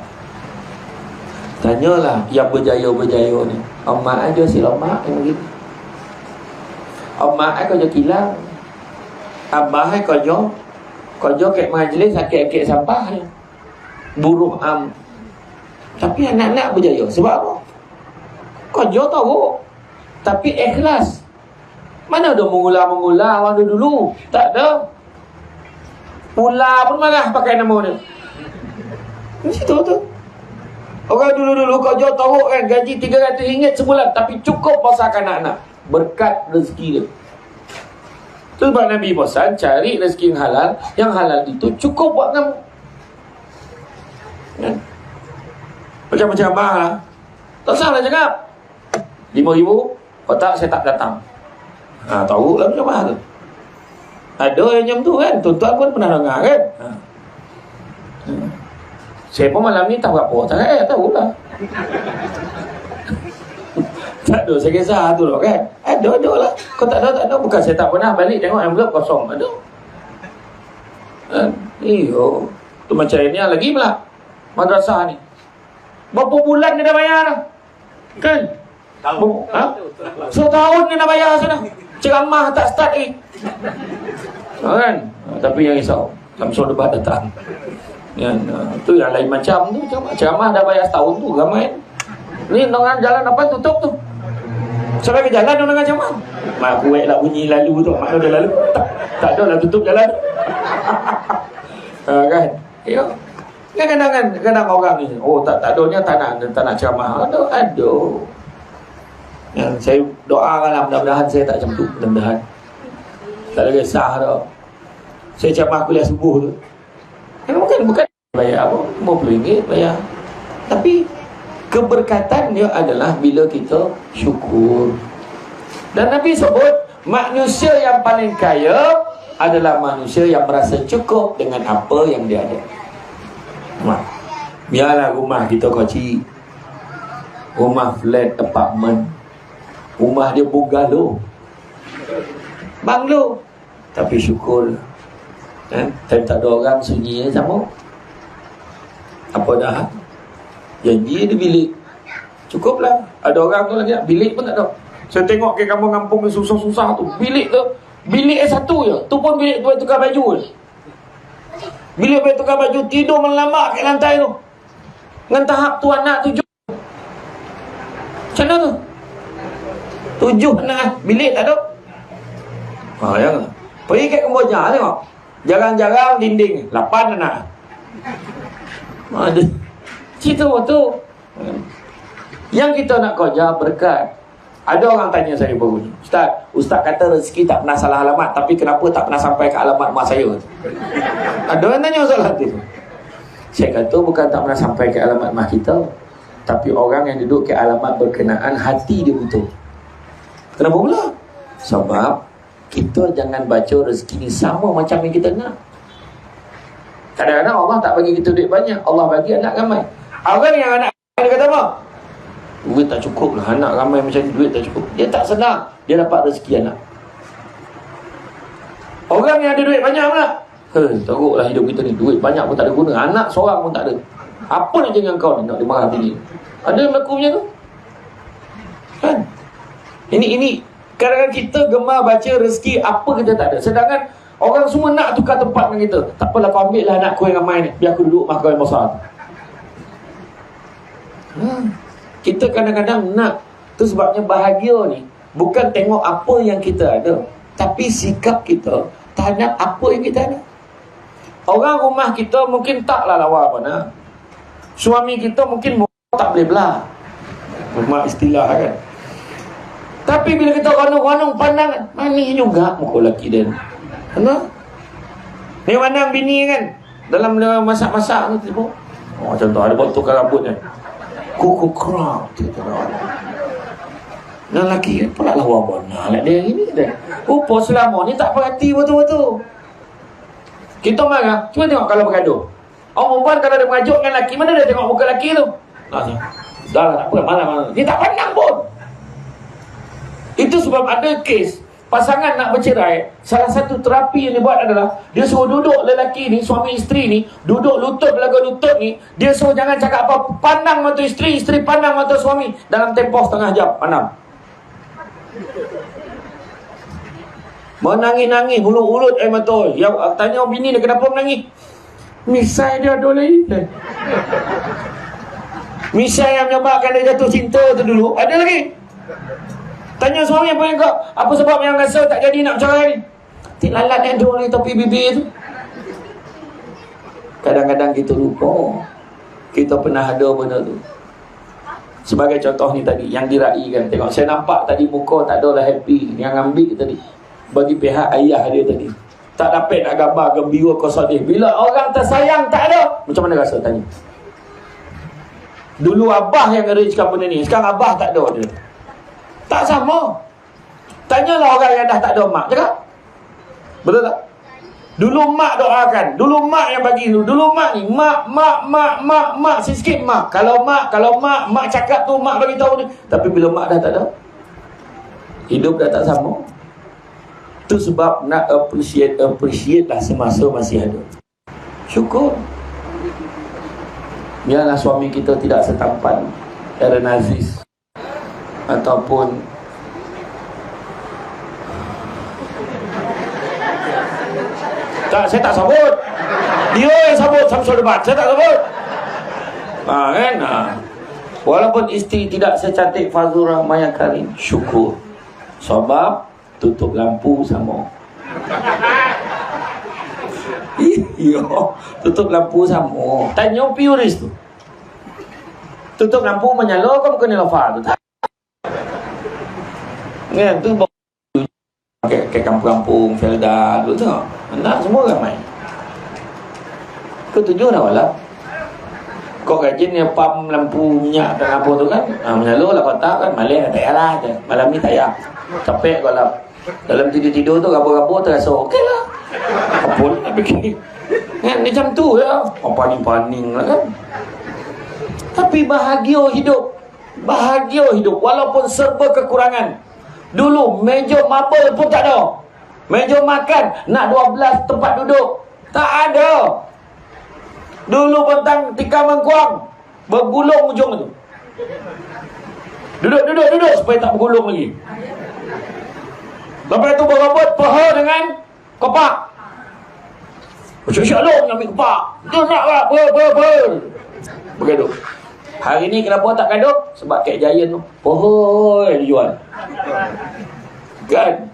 Tanyalah yang berjaya-berjaya ni. Mak aja si lemak yang begitu. Mak kau je kilang. Abah kau jo kat majlis akik-akik sampah je. Buruh Tapi anak-anak berjaya. Sebab apa? Kau jo tahu. Tapi ikhlas. Mana ada mengular-mengular orang dulu? Tak ada. Pula pun marah pakai nama dia. Macam tu. Orang dulu-dulu kau jual tahu kan gaji RM300 sebulan tapi cukup besarkan anak-anak berkat rezeki dia. Tu sebab Nabi pesan cari rezeki yang halal. Yang halal itu cukup buat kamu. Ya? Macam-macam lah. Tak salah cakap RM5,000 otak saya tak datang. Tahu lah macam mana tu. Ada yang macam tu kan. Tuan-tuan pun pernah dengar kan. Saya pun malam ni tak berapa. Tak tahu lah. Tak ada. Saya kisah tu lah kan. Ada lah. Kau tak ada. Bukan saya tak pernah balik tengok envelope kosong. Ada. Iyo. Tu macam ini lagi pula. Madrasah ni. Berapa bulan dia dah bayar dah. Kan? Setahun dia dah bayar sana. Ceramah tak start lagi. Kan? Tapi yang risau Samsul Debat datang. Tu yang lain macam tu. Ceramah dah bayar setahun tu ramai. Ni dengan jalan apa tutup tu. Sampai ke jalan dengan ceramah. Mak kuat lah bunyi lalu tu. Mak dah lalu. Tak ada lah tutup jalan. Kan? Ya. Kadang-kadang orang ni tak adanya tak nak ceramah. Ada. Yang saya doakanlah mudah-mudahan saya tak macam tu. Mudah-mudahan tak ada kisah dah. Saya ceramah kuliah subuh tu. Bukan bayar apa, RM50 bayar. Tapi keberkatan dia adalah bila kita syukur. Dan Nabi sebut manusia yang paling kaya adalah manusia yang merasa cukup dengan apa yang dia ada. Biarlah rumah kita kecil, rumah flat apartment, rumah dia bungalow, banglo, tapi syukur. Time tak ada orang sunyi sama. Apa dah? Janji dia bilik. Cukuplah. Ada orang tu lagi bilik pun tak ada. Saya tengok ke kampung-kampung yang susah-susah tu. Bilik tu, bilik satu je. Tu pun bilik tu tukar baju je. Bilik tukar baju, tidur melambak kat lantai tu. Dengan tahap tu anak 7. Macam mana tu? 7 anak bilik tak ada. Ya. Pergi ke Kamboja tengok. Jarang-jarang dinding 8 anak. Ada cerita waktu. Yang kita nak kerja berkat. Ada orang tanya saya baru ni, Ustaz kata rezeki tak pernah salah alamat, tapi kenapa tak pernah sampai ke alamat mak saya? Ada orang tanya soalan tu. Saya kata bukan tak pernah sampai ke alamat mak kita, tapi orang yang duduk ke alamat berkenaan hati dia betul. Kenapa pula? Sebab kita jangan baca rezeki ni sama macam yang kita nak. Kadang-kadang Allah tak bagi kita duit banyak, Allah bagi anak ramai. Orang yang anak dia kata apa? Duit tak cukup lah, anak ramai macam ni, duit tak cukup. Dia tak senang, dia dapat rezeki anak. Orang yang ada duit banyak pula, teruklah hidup kita ni, duit banyak pun tak ada guna, anak seorang pun tak ada. Apa nak jangan kau ni, nak dimarah tinggi? Ada yang berlaku macam tu? Kan? Ini kadang-kadang kita gemar baca rezeki apa kita tak ada. Sedangkan orang semua nak tukar tempat dengan kita. Tak apalah, kau ambil lah anak kau yang ramai ni, biar aku duduk makan yang besar. Kita kadang-kadang nak. Tu sebabnya bahagia ni bukan tengok apa yang kita ada, tapi sikap kita terhadap apa yang kita ada. Orang rumah kita mungkin taklah lawa apa nak. Suami kita mungkin tak boleh belah, rumah istilah kan. Tapi bila kita ronong-ronong pandang, manis juga muka lelaki dia. Kenapa? Ni pandang bini kan, dalam masak-masak tu tiba. Contoh ada potongkan rambut kan, kuku kerap gitu lah. Dan lelaki kan pula lawa bona lah dia ini dah. Rupa selama ni tak perhati betul-betul. Kita marah, cuba tengok kalau bergaduh. Orang perempuan kalau dia mengajuk dengan lelaki, mana dia tengok muka lelaki tu? Dah lah, tak apa, mana-mana. Dia tak pandang pun. Itu sebab ada kes pasangan nak bercerai, salah satu terapi yang dia buat adalah dia suruh duduk lelaki ni, suami isteri ni, duduk lutut belaga lutut ni, dia suruh jangan cakap apa, pandang mata isteri, isteri pandang mata suami dalam tempoh setengah jam, pandang. Menangis-nangis, ulut-ulut air mata. Yang tanya bini dia kenapa menangis, misai dia ada lagi. Misai yang menyebabkan dia jatuh cinta tu dulu ada lagi. Tanya suami apa sebab yang rasa tak jadi nak cerai ni? Tik lalat yang dua ni topi bibir tu. Kadang-kadang kita lupa kita pernah ada benda tu. Sebagai contoh ni tadi yang diraikan, tengok saya nampak tadi muka tak adalah happy yang ambil tadi bagi pihak ayah dia tadi. Tak dapat nak gambar gembira ke sedih. Bila orang tersayang tak ada, macam mana rasa tanya? Dulu abah yang ada cakap benda ni, sekarang abah tak ada dia. Tak sama. Tanyalah orang yang dah tak ada mak, cakap. Betul tak? Dulu mak doakan, dulu mak yang bagi dulu mak ni, mak sikit mak. Kalau mak cakap tu mak bagi tahu ni. Tapi bila mak dah tak ada, hidup dah tak sama. Tu sebab nak appreciate lah semasa masih ada. Syukur. Biarlah suami kita tidak setampan Aaron Aziz ataupun tak, saya tak sebut. Dia yang sebut Samsul Debat, saya tak sebut. Kan? Walaupun isteri tidak secantik Fazura Maya Karim, syukur. Sebab tutup lampu sama. Iya, tutup lampu sama. Tanya Puris tu. Tutup lampu menyala ke bukan Nilofa tu? Tak. Kan tu ke kampung-kampung Felda dulu tengok. Anak semua ramai. Ketujuh dah malam. Kau rajin yang pam lampu minyak dan apa tu kan. Menyala lah kotak kan. Malam tak payah lah. Malam ni tak payah. Capek kalau dalam tidur-tidur tu raba-raba terasa okey lah. Apa nak fikir. Kan macam tu ya. Paning-paning lah kan. Tapi bahagia hidup. Bahagia hidup walaupun serba kekurangan. Dulu meja marble pun tak ada. Meja makan nak 12 tempat duduk, tak ada. Dulu bentang tikar mangkuang bergulung ujung tu. Duduk supaya tak bergulung lagi. Lepas tu berabot peha dengan kepak. Syok-syok long ambil kepak. Tu nak lah apa. Bergaduh. Hari ni kenapa tak gaduh? Sebab Kek Giant tu pohon dijual. Kan?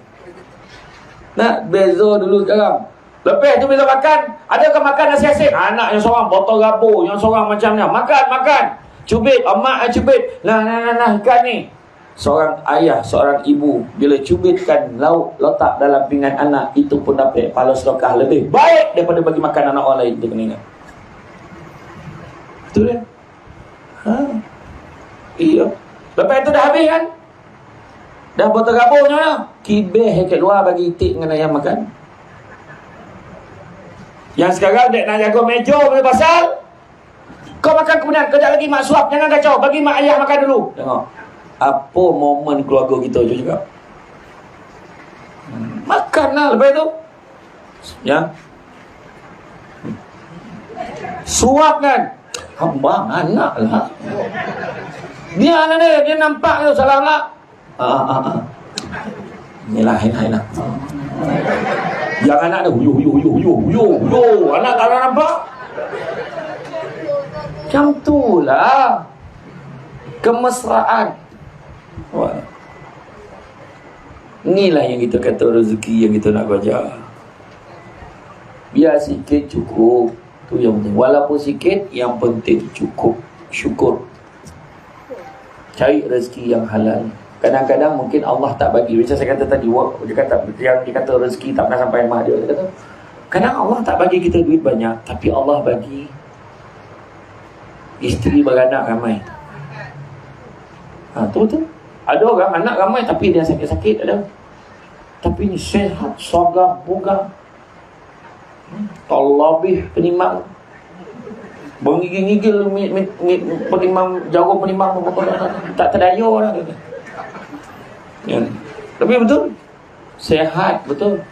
Nak beza dulu sekarang. Lepas tu bila makan, adakah makan nasi asin? Anak yang seorang botol gabung, yang seorang macam ni. Makan. Cubit, mak cubit. Nah, ikan ni. Seorang ayah, seorang ibu bila cubitkan lauk letak dalam pinggan anak, itu pun dapat pahala sedekah lebih baik daripada bagi makan anak orang lain. Dia kena ingat. Betul dia? Iya. Lepas tu dah habis kan? Dah botol gabungnya lah. Kibeh kat luar bagi itik dengan ayam makan. Yang sekarang dek nak jaga meja boleh pasal kau makan kemudian kejap lagi mak suap. Jangan kacau. Bagi mak ayah makan dulu. Tengok apa momen keluarga kita je juga. Makanlah lepas tu. Ya. Suap kan. Abang anak lah. Dia anak dia nampak tu salah lah. Inilah. Yang anak dia huyu. Anak tak nampak. Macam tu lah kemesraan. Wah. Inilah yang kita kata rezeki yang kita nak baca. Biar sikit cukup. Tu yang penting. Walaupun sikit, yang penting cukup. Syukur. Cari rezeki yang halal. Kadang-kadang mungkin Allah tak bagi. Macam saya kata tadi, dia kata rezeki tak pernah sampai rumah dia. Dia kata, kadang Allah tak bagi kita duit banyak, tapi Allah bagi isteri beranak ramai. Tu betul. Ada orang anak ramai tapi dia sakit-sakit ada. Tapi ni sehat, sagap, bugar. Talabih penimang. Bengigil-gigil penimang, jarum penimang tak terdaya lah. Ya. Tapi betul. Sehat, betul.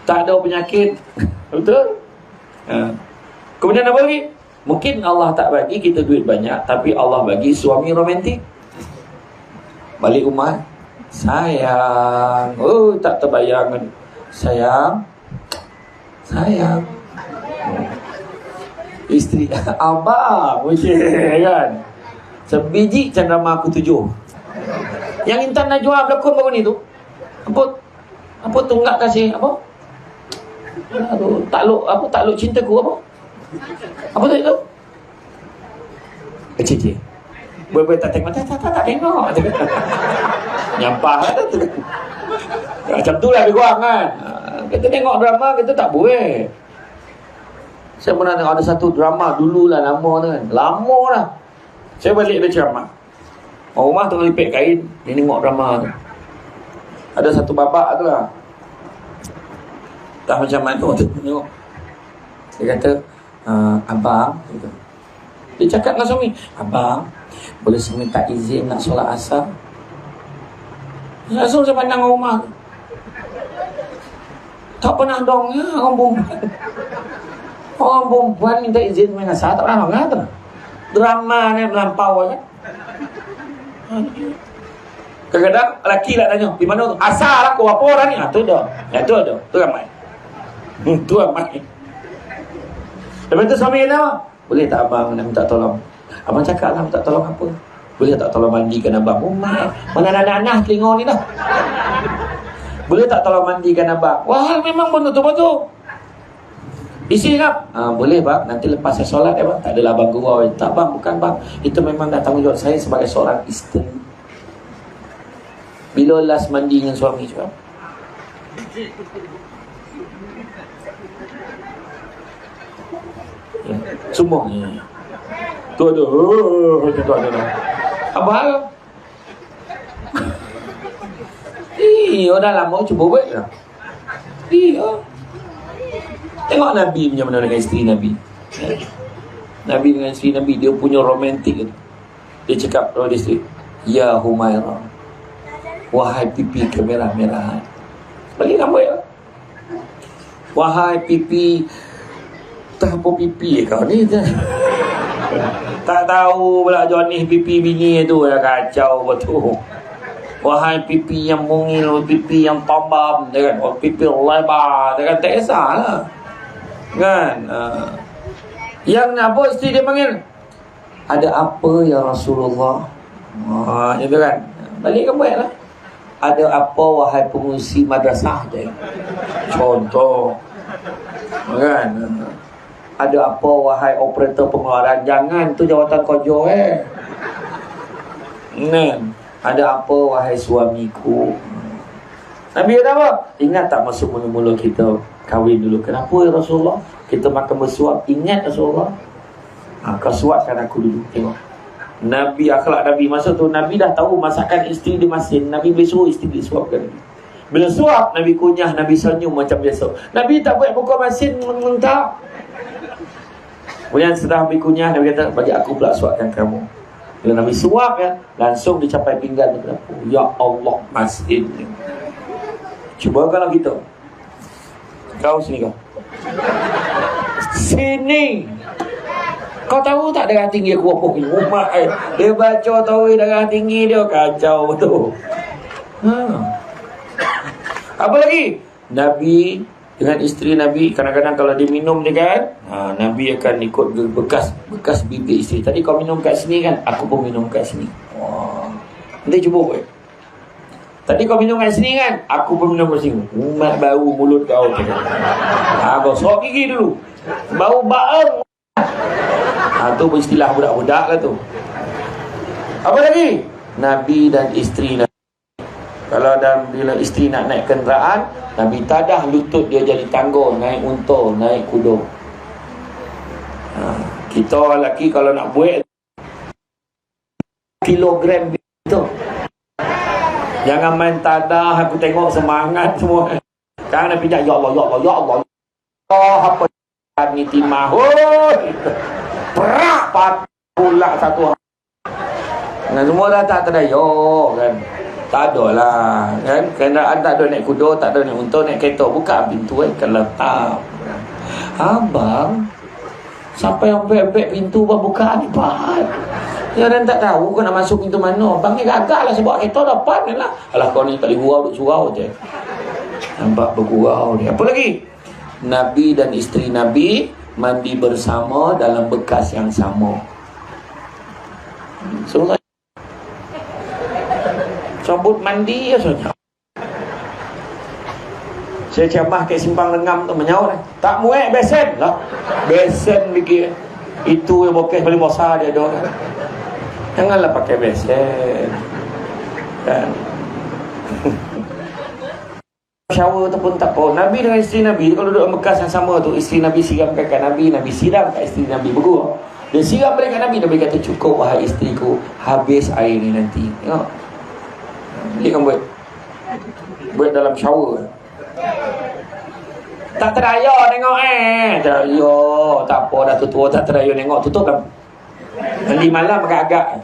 Tak ada penyakit. Betul. Kemudian apa lagi? Mungkin Allah tak bagi kita duit banyak, tapi Allah bagi suami romantik. Balik rumah, sayang. Tak terbayang. Sayang. Isteri abang macam kan. Sebiji cenderamah aku 7. Yang Intan Najwa berlakon baru ni tu. Apa tunggak kasih apa? Takluk cintaku apa? Apa tu itu? Cik. Boleh tak tengok. Tak tengok. Nyampah tu. Macam tu lah lebih kurang kan. Kita tengok drama, kita tak boleh. Saya pernah tengok ada satu drama dululah, lama tu kan. Lama dah. Saya balik dia ceramah. Orang rumah tengah lipet kain, dia tengok drama tu. Ada satu babak tu lah. Tak macam mana tu tengok. Dia kata, abang, gitu. Dia cakap dengan suami, abang, boleh saya minta izin nak solat asar? Langsung saya pandang rumah. Tak pernah dong ya orang perempuan. Orang perempuan minta izin main asar, tak pernah dong tu. Drama ni melampau kan. Kadang-kadang lelaki lah tanya, di mana tu? Asar aku, apa orang ni? Tu dah. Tu ramai. Tu ramai. Lepas tu suami kata, boleh tak abang nak minta tolong? Abang cakap lah minta tolong apa? Boleh tak tolong mandikan abang? Mana nanah telinga ni dah. Boleh tak tolong mandikan abang? Wah, memang betul-betul. Isi kan? Boleh bang, nanti lepas saya solat bang. Tak adalah abang gurau. Tak bang, bukan bang. Itu memang dah tanggungjawab saya sebagai seorang isteri. Bila last mandi dengan suami juga? Ya, semua tu ada abang dah lama cuba buat lah. Tengok Nabi macam mana dengan isteri Nabi. Nabi dengan isteri Nabi, dia punya romantik. Dia cakap pada isteri, ya Humairah, wahai pipi kemerah-merahan. Bagi gambar ya. Wahai pipi, tak apa pipi kau ni. Tak tahu pula Johnny pipi bini tu dah kacau betul. Wahai pipi yang mungil, pipi yang tambam, kan? Pipi lebar, kan? Tak kisahlah. Kan? Yang apa isteri dia panggil? Ada apa ya Rasulullah? Itu kan. Balik kan buat lah. ada apa wahai pengurusi madrasah je? Contoh. Kan? Ada apa wahai operator pengeluaran? Jangan, tu jawatan kojo Kan? Ada apa wahai suamiku? Nabi kata apa? Ingat tak masuk mula-mula kita kahwin dulu? Kenapa ya Rasulullah? Kita makan bersuap. Ingat Rasulullah? Kau suapkan aku dulu. Tengok Nabi, akhlak Nabi. Masa tu Nabi dah tahu masakan isteri dia masin. Nabi boleh suruh isteri dia suapkan. Bila suap, Nabi kunyah, Nabi senyum macam biasa. Nabi tak buat buka masin, tak. Kemudian setelah Nabi kunyah, Nabi kata, bagi aku pula suapkan kamu. Bila Nabi suap ya, langsung dicapai pinggan dia. Ya Allah, masin. Cuba kalau kita. Kau sini kau. Sini. Kau tahu tak darah tinggi aku apa ni? Umat dia baca tahu darah tinggi dia kacau betul. Apa lagi? Nabi dengan isteri Nabi kadang-kadang kalau dia minum ni kan, Nabi akan ikut bekas bibir isteri. Tadi kau minum kat sini kan, aku pun minum kat sini. Nanti cuba buat. Tadi kau minum kat sini kan, aku pun minum kat sini. Umat bau mulut kau tu. Gosok gigi dulu. Bau baeng. Tu istilah budak-budak lah tu. Apa lagi? Nabi dan isteri Nabi. Kalau bila isteri nak naik kenderaan, Nabi tadah lutut dia jadi tangga, naik unta, naik kuda. Kita lelaki kalau nak buat kilogram itu. Jangan main tadah, aku tengok semangat semua. Jangan nak pijak, ya Allah, ya Allah, ya Allah. Apa ni timah. Perak pat pula satu. Semua dah tak terdayo kan. Tak ada lah kan. Kenderaan tak ada naik kuda, tak ada naik unta, naik kereta. Buka pintu kalau tak. Abang sampai bebek pintu buka ni pat. Ya dan tak tahu kau nak masuk pintu mana. Abang ni gagal lah sebab kereta depan lah. Alah kau ni tak boleh gurau duk surau je. Nampak bergurau dia. Apa lagi? Nabi dan isteri Nabi mandi bersama dalam bekas yang sama. Cabut mandi ya saja. Saya ceramah kat Simpang Lengam tu menyaut. Tak muat besen lah. Besen lagi. Itu yang bokeh paling besar dia ada. Janganlah pakai besen. Kan? Shower tu pun tak apa. Nabi dengan isteri Nabi kalau duduk bekas yang sama tu, isteri Nabi siramkan kat Nabi, Nabi siram kat isteri Nabi bergurau. Dia siram balik kat Nabi, Nabi kata cukup wahai isteriku, habis air ni nanti. Tengok. Dia kan buat dalam shower. Tak teraya tengok teraya. Tak apa dah tua tak teraya tengok, tutup lampu. Nanti malam agak-agak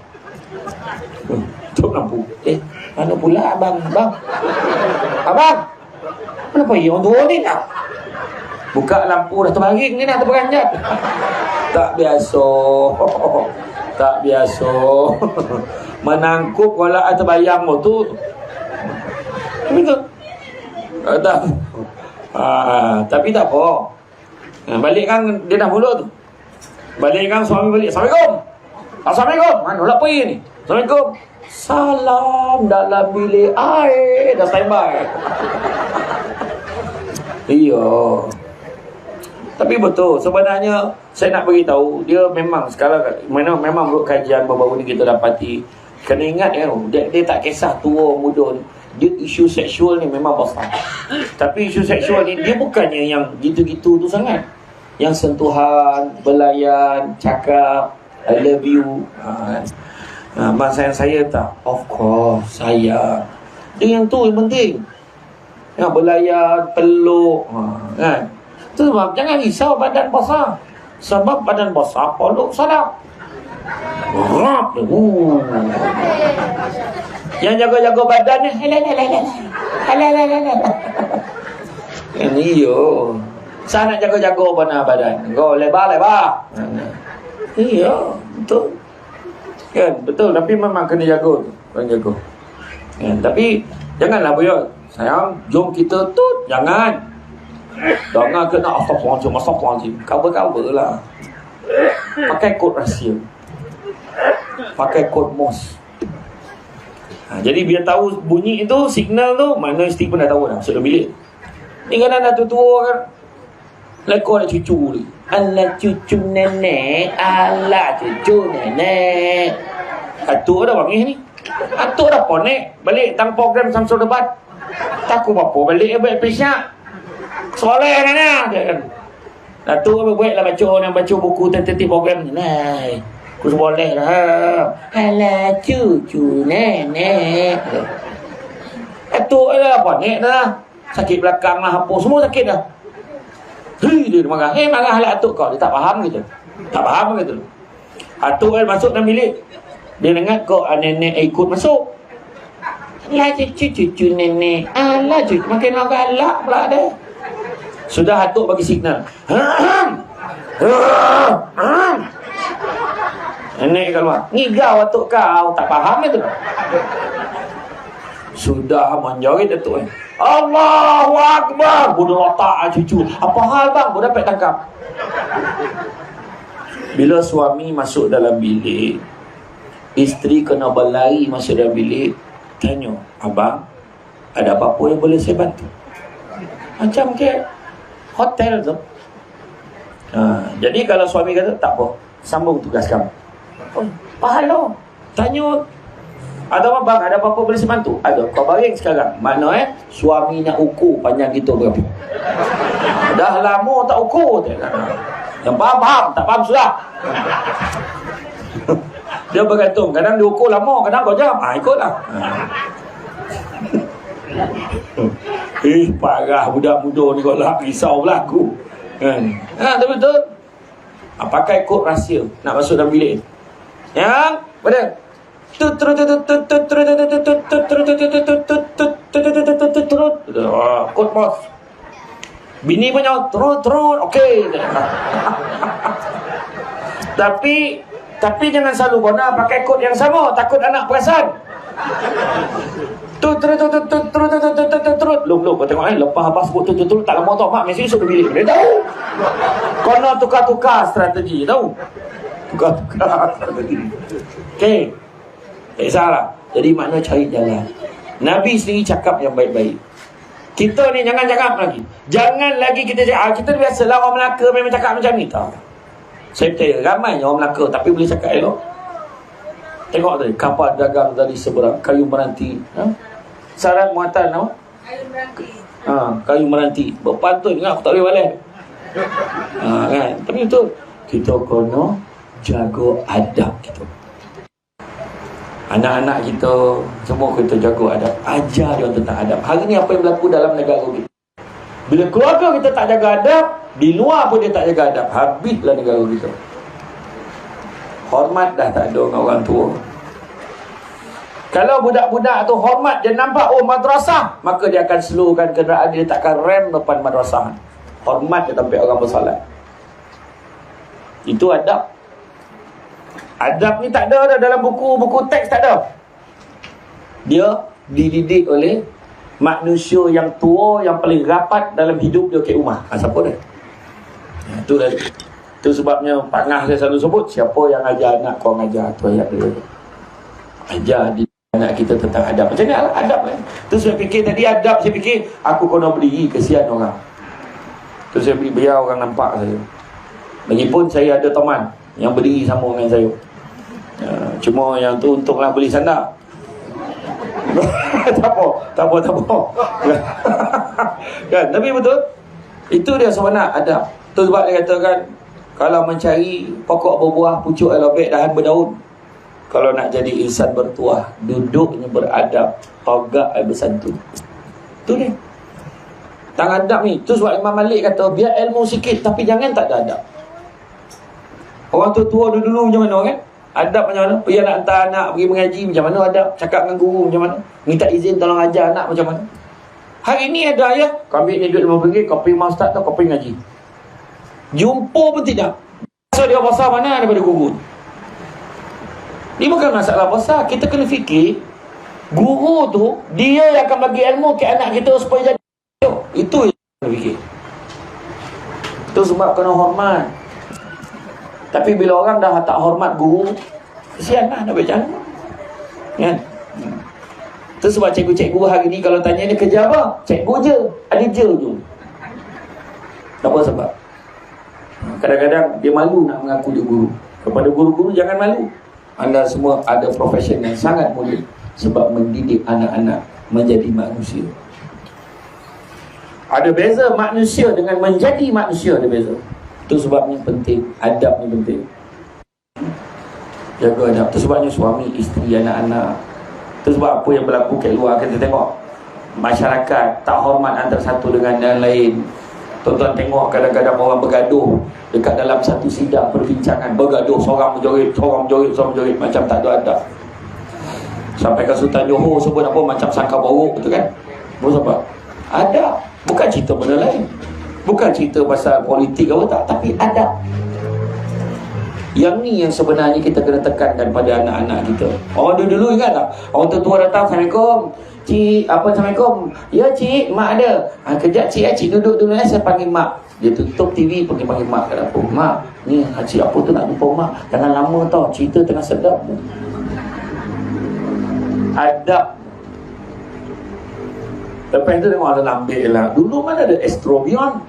tutup lampu. Mana pula abang? Abang kenapa ya orang tua ni tak? Buka lampu dah terbaring ni dah terperanjat. Tak biasa. Tak biasa. Menangkup wala terbayang tu. Betul. Tak. Tapi tak apa. Balikkan dia dah mulut tu. Balikkan suami balik. Assalamualaikum. Assalamualaikum. Mana nak pergi ni? Assalamualaikum. Salam dalam bilik air. Dah standby. Iya. Tapi betul, sebenarnya saya nak beritahu, dia memang sekarang memang menurut kajian baru-baru ni kita dapati, kena ingat dia tak kisah tua muda ni. Dia isu seksual ni memang besar. Tapi isu seksual ni dia bukannya yang gitu-gitu tu sangat. Yang sentuhan, belayan, cakap I love you. Mak saya tak. Of course, saya. Dia yang tu yang penting. Yang belayan, peluk, kan? Itu sebab jangan risau badan besar. Sebab badan besar peluk sadap. Yang jaga-jaga badan ni ini yo. Saya nak jaga-jaga mana badan. Go lebar-lebar. Iya, betul. Kan, betul. Tapi memang kena jaga tu. Kena jaga. Kan, tapi janganlah boyok. Sayang, jom kita tut. Jangan. Jangan kena astagfirullahaladzim. Cover-cover lah. Pakai kod rahsia. Pakai kod MOS. Jadi biar tahu bunyi itu, signal tu, mana isteri pun dah tahu dah masuk dalam bilik. Ni kadang dah tua-tua kan, lekor nak cucu ni. Alah cucu nenek, alah cucu nenek. Atuk dah panggil ni. Atuk dah ponek balik tang program Samsul Debat. Takut apa balik buat pesyak. Soleh kan dia kan. Atuk buat lah baca buku tertib program ni. Nah, aku boleh lah. Alah cucu nenek. Atuk dah ponek dah. Sakit belakang lah apa semua sakit dah. Dia marah. Marah lah atuk kau. Dia tak faham gitu. Tak faham gitu. Atuk masuk dalam bilik. Dia dengar kau nenek ikut masuk. Lah cucu nenek. Alah cucu. Makin orang galak pula dia. Sudah atuk bagi signal. Nenek keluar. Ngigau atuk kau. Tak faham itu. Sudah menjauhi atuk. Allahu Akbar. Bodoh otak cucu. Apa hal bang? Bodoh dapat tangkap. Bila suami masuk dalam bilik, isteri kena berlari masuk dalam bilik, tanya, abang, ada apa-apa yang boleh saya bantu? Macam ke hotel tu. Jadi kalau suami kata, tak apa, sambung tugas kamu. Oh, pahala. Tanya, ada apa bang, ada apa-apa boleh saya bantu? Ada, kau baring sekarang. Mana suami nak ukur panjang kita berapa? Dah lama tak ukur. Yang faham, tak faham sudah. Dia bergantung, kadang dia ukur lama, kadang kau jam, ikutlah. Parah budak-budak ni kau lah, risau pula aku kan. Tapi betul. Pakai kod rahsia nak masuk dalam bilik. Yang pada kod bos. Bini punya terus okey. Tapi jangan selalu guna pakai kod yang sama, takut anak perasan. Belum kau tengok lepas abang sebut tak lama tau mak mesti masuk bilik. Dia tahu. Kau nak tukar-tukar strategi, tahu? Tukar-tukar strategi. Okey. Tak salah. Jadi makna cari jalan. Nabi sendiri cakap yang baik-baik. Kita ni jangan cakap lagi. Jangan lagi kita cakap, kita biasalah orang Melaka memang cakap macam ni tau. Saya percaya ramai orang Melaka tapi boleh cakap elok. Tengok tadi kapal dagang dari seberang kayu meranti. Syarat muatan apa? Kayu meranti. Kayu meranti. Berpantun kan aku tak boleh balik. Kan? Tapi itu kita kena jaga adab kita. Anak-anak kita semua kita jaga adab. Ajar dia tentang adab. Hari ni apa yang berlaku dalam negara kita? Bila keluarga kita tak jaga adab, di luar pun dia tak jaga adab, habislah negara kita. Hormat dah tak ada dengan orang tua. Kalau budak-budak tu hormat, dia nampak madrasah, maka dia akan slowkan kenderaan, dia takkan rem depan madrasah. Hormat dia sampai orang bersalat. Itu adab. Adab ni tak ada dah dalam buku teks, tak ada. Dia dididik oleh manusia yang tua, yang paling rapat dalam hidup dia ke rumah. Siapa dia? Itu dah. Itu sebabnya Pak Ngah saya selalu sebut, siapa yang ajar anak kau ajar, tu ayat dia. Ajar di anak kita tentang adab. Macam ni lah adab kan. Tu saya fikir tadi adab, saya fikir aku kena berdiri, kesian orang. Tu saya biar orang nampak saya. Lagipun saya ada teman yang berdiri sama dengan saya. Cuma yang tu untunglah beli sandal. tak apa. Kan, tapi betul. Itu dia sebenar adab. Tu sebab dia katakan kalau mencari pokok berbuah, pucuk alobek, dahan berdaun. Kalau nak jadi insan bertuah, duduknya beradab, tagak bersantun. Tu dia. Tang adab ni. Tu sebab Imam Malik kata biar ilmu sikit tapi jangan tak ada adab. Orang tua dulu macam mana kan? Adab macam mana? Pergi nak hantar anak pergi mengaji macam mana adab? Cakap dengan guru macam mana? Minta izin tolong ajar anak macam mana? Hari ni ada ayah, kau ambil ni duit RM5, kau pergi rumah ustaz tu, kau pergi ngaji. Jumpa pun tidak. So dia besar mana daripada guru? Ni bukan masalah besar. Kita kena fikir guru tu dia yang akan bagi ilmu ke anak kita supaya jadi. Itu yang kena fikir. Itu sebab kena hormat. Tapi bila orang dah tak hormat guru, kesianlah nak baca. Kan? Tu sebab cikgu-cikgu hari ni kalau tanya dia kerja apa? Cikgu je. Ada je tu. Apa sebab? Kadang-kadang dia malu nak mengaku dia guru. Kepada guru-guru jangan malu. Anda semua ada profession yang sangat mulia sebab mendidik anak-anak menjadi manusia. Ada beza manusia dengan menjadi manusia, ada beza. Itu sebabnya penting, adab ni penting. Jaga adab. Itu sebabnya suami, isteri, anak-anak. Itu sebab apa yang berlaku kat luar, kita tengok masyarakat tak hormat antara satu dengan yang lain. Tuan-tuan tengok kadang-kadang orang bergaduh dekat dalam satu sidang perbincangan, bergaduh, seorang menjorit, macam tak ada adab. Sampai ke Sultan Johor sebut apa, macam sangka borok, betul kan? Sebab adab. Bukan cerita benda lain, bukan cerita pasal politik apa tak, tapi adab. Yang ni yang sebenarnya kita kena tekankan pada anak-anak kita. Orang dulu ingat tak? Orang tua datang, Assalamualaikum cik, apa Assalamualaikum? Ya cik, mak ada. Kejap cik, cik duduk dulu saya panggil mak. Dia tutup TV, panggil mak kat dapur. Mak, ni cik apa tu nak jumpa mak. Jangan lama tau, cerita tengah sedap. Adab. Lepas tu tengok ada lambil lah. Dulu mana ada estrobion?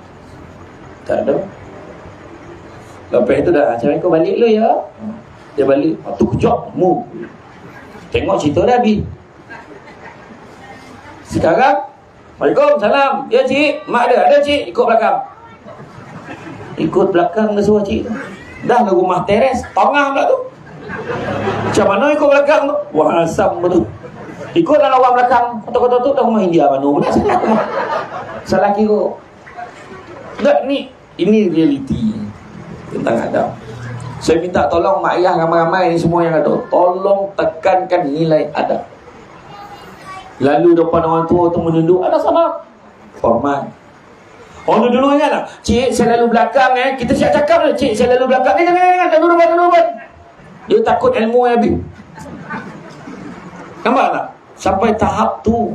Tak ada. Lepas tu dah, Assalamualaikum, balik dulu ya. Dia balik, tu kejap, move. Tengok cerita dah habis. Sekarang, Waalaikumsalam. Ya cik, mak ada cik, ikut belakang. Ikut belakang dia suruh cik. Dah ke rumah teres, tengah pula tu. Macam mana ikut belakang tu? Wah, asam betul. Ikut dalam orang belakang, kota-kota tu dah rumah India mana. Mana salah rumah. Salah kira. Tak, ini realiti tentang adab. Saya minta tolong mak ayah ramai-ramai ni semua yang ada, tolong tekankan nilai adab. Lalu depan orang tua tu menunduk, ada salam, hormat. Orang dulu ingat tak? Cik, saya lalu belakang kita siap cakap je. Cik, saya lalu belakang. Jangan, lalu depan. Dia takut ilmu yang habis. Nampak tak? Sampai tahap tu.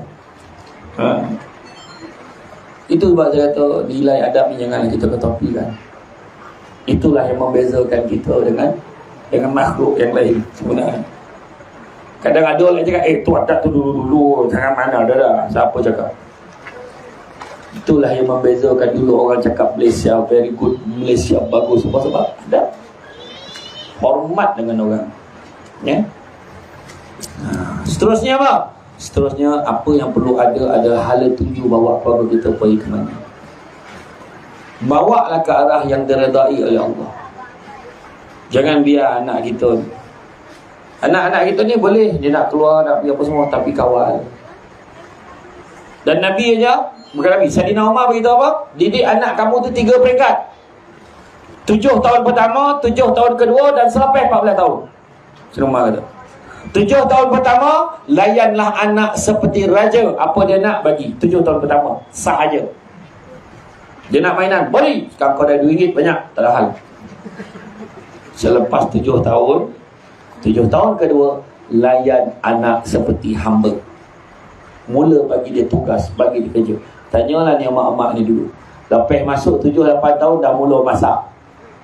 Itu sebab saya kata nilai adab ni janganlah kita ketepikan. Itulah yang membezakan kita dengan makhluk yang lain sebenarnya. Kadang ada orang cakap, tu adab tu dulu-dulu, jangan mana dah. Siapa cakap? Itulah yang membezakan. Dulu orang cakap Malaysia very good, Malaysia bagus. Sebab adab. Hormat dengan orang. Ya. Seterusnya apa? Seterusnya apa yang perlu ada adalah hala tuju bawa keluarga kita pergi ke mana. Bawalah ke arah yang diredai oleh Allah. Jangan biar anak kita ni boleh dia nak keluar, nak pergi apa semua, tapi kawal. Dan Nabi aja, bukan Nabi, Sayyidina Umar beritahu apa? Didik anak kamu tu 3 peringkat. 7 tahun pertama, 7 tahun kedua, dan selepas 14 tahun. Sayyidina Umar kata 7 tahun pertama, layanlah anak seperti raja. Apa dia nak bagi 7 tahun pertama, sahaja. Dia nak mainan, boleh. Sekarang kau dah RM2 banyak, tak ada hal. Selepas 7 tahun, 7 tahun kedua, layan anak seperti hamba. Mula bagi dia tugas, bagi dia kerja. Tanyalah ni mak-mak ni dulu. Lepas masuk 7-8 tahun, dah mula masak,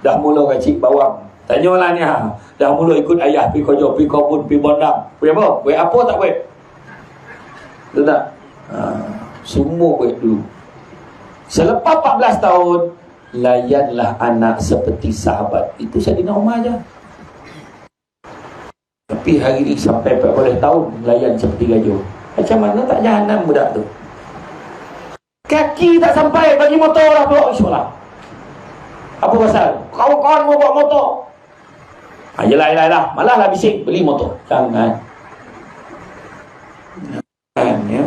dah mula racik bawang. Tanyalah ni dah mula ikut ayah pergi kerja, pergi kebun, pergi bondang. Pergi apa? Buat apa tak buat? Betul tak? Semua buat dulu. Selepas 14 tahun, layanlah anak seperti sahabat. Itu Sayyidina Umar je. Tapi hari ni sampai 40 tahun layan seperti gajah. Macam mana tak jahanam budak tu? Kaki tak sampai bagi motor dah bawa insyaAllah. Apa pasal? Kawan-kawan mau bawa motor. Yelah. Malah lah bising beli motor. Jangan. Ya.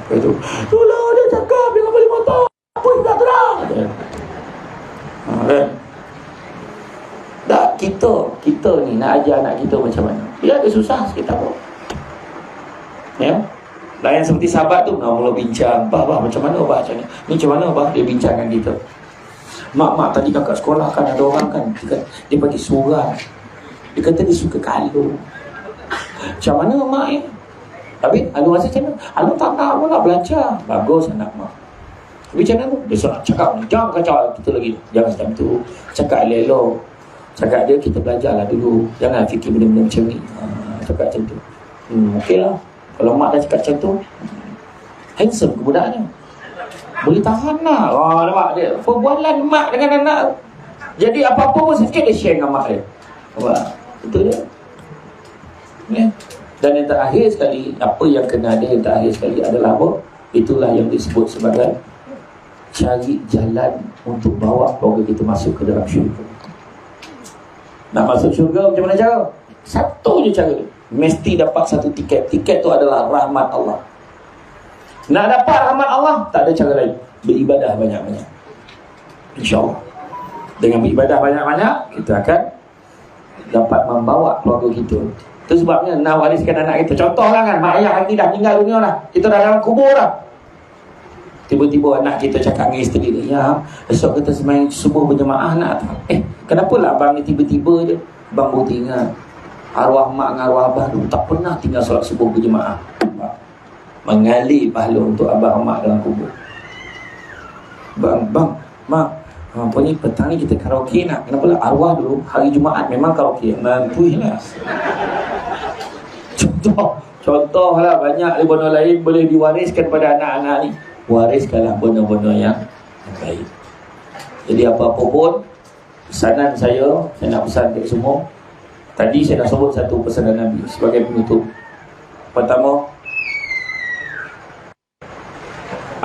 Apa itu? Itulah dia cakap jangan beli motor. Apa yang tak terang? Tak, kita ni nak ajar anak kita macam mana. Dia ada susah sikit tak apa. Ya. Lain seperti sahabat tu mula bincang, bah macam mana bah macam ni. Ni macam mana bah, dia bincangkan kita. Mak tadi kakak sekolah kan ada orang kan dia bagi surat. Dia kata dia suka kalau. Macam mana mak ya? Tapi Alu rasa macam mana? Alu tak nak nak belajar. Bagus anak mak. Tapi macam mana tu? Dia cakap ni, jangan kacau kita lagi. Jangan macam tu. Cakap elok. Cakap dia kita belajarlah dulu. Jangan fikir benda-benda macam ni. Cakap macam tu. Okey lah. Kalau mak dah cakap macam tu, handsome ke budaknya, boleh tahan lah. Nampak dia perbualan mak dengan anak. Jadi apa-apa pun sikit dia share dengan mak dia. Nampak? Itu dia. Ya. Dan yang terakhir sekali, apa yang kena ada yang terakhir sekali adalah apa? Itulah yang disebut sebagai cari jalan untuk bawa keluarga kita masuk ke dalam syurga. Nak masuk syurga macam mana cara? Satu je cara, mesti dapat satu tiket. Tiket tu adalah rahmat Allah. Nak dapat rahmat Allah, tak ada cara lain, beribadah banyak-banyak. InsyaAllah dengan beribadah banyak-banyak, kita akan dapat membawa keluarga kita. Itu sebabnya nak wariskan anak kita. Contohlah kan, mak ayah nanti dah meninggal dunia dah, kita dah dalam kubur dah. Tiba-tiba anak kita cakap dengan isteri dia, ya, esok kita sembang subuh berjemaah nak tak? Kenapa lah abang ni tiba-tiba je? Abang baru ingat arwah mak dengan arwah abang tu tak pernah tinggal solat subuh berjemaah. Mengalir pahala untuk abang mak dalam kubur. Bang, mak, apa ni petang ni kita karaoke nak? Kenapa lah? Arwah dulu hari Jumaat memang karaoke. Mampu lah. Contoh lah, banyak benda lain boleh diwariskan pada anak-anak ni. Wariskanlah benda-benda yang baik. Jadi apa-apa pun, pesanan saya nak pesan kepada semua. Tadi saya dah sebut satu pesanan Nabi sebagai penutup. Pertama,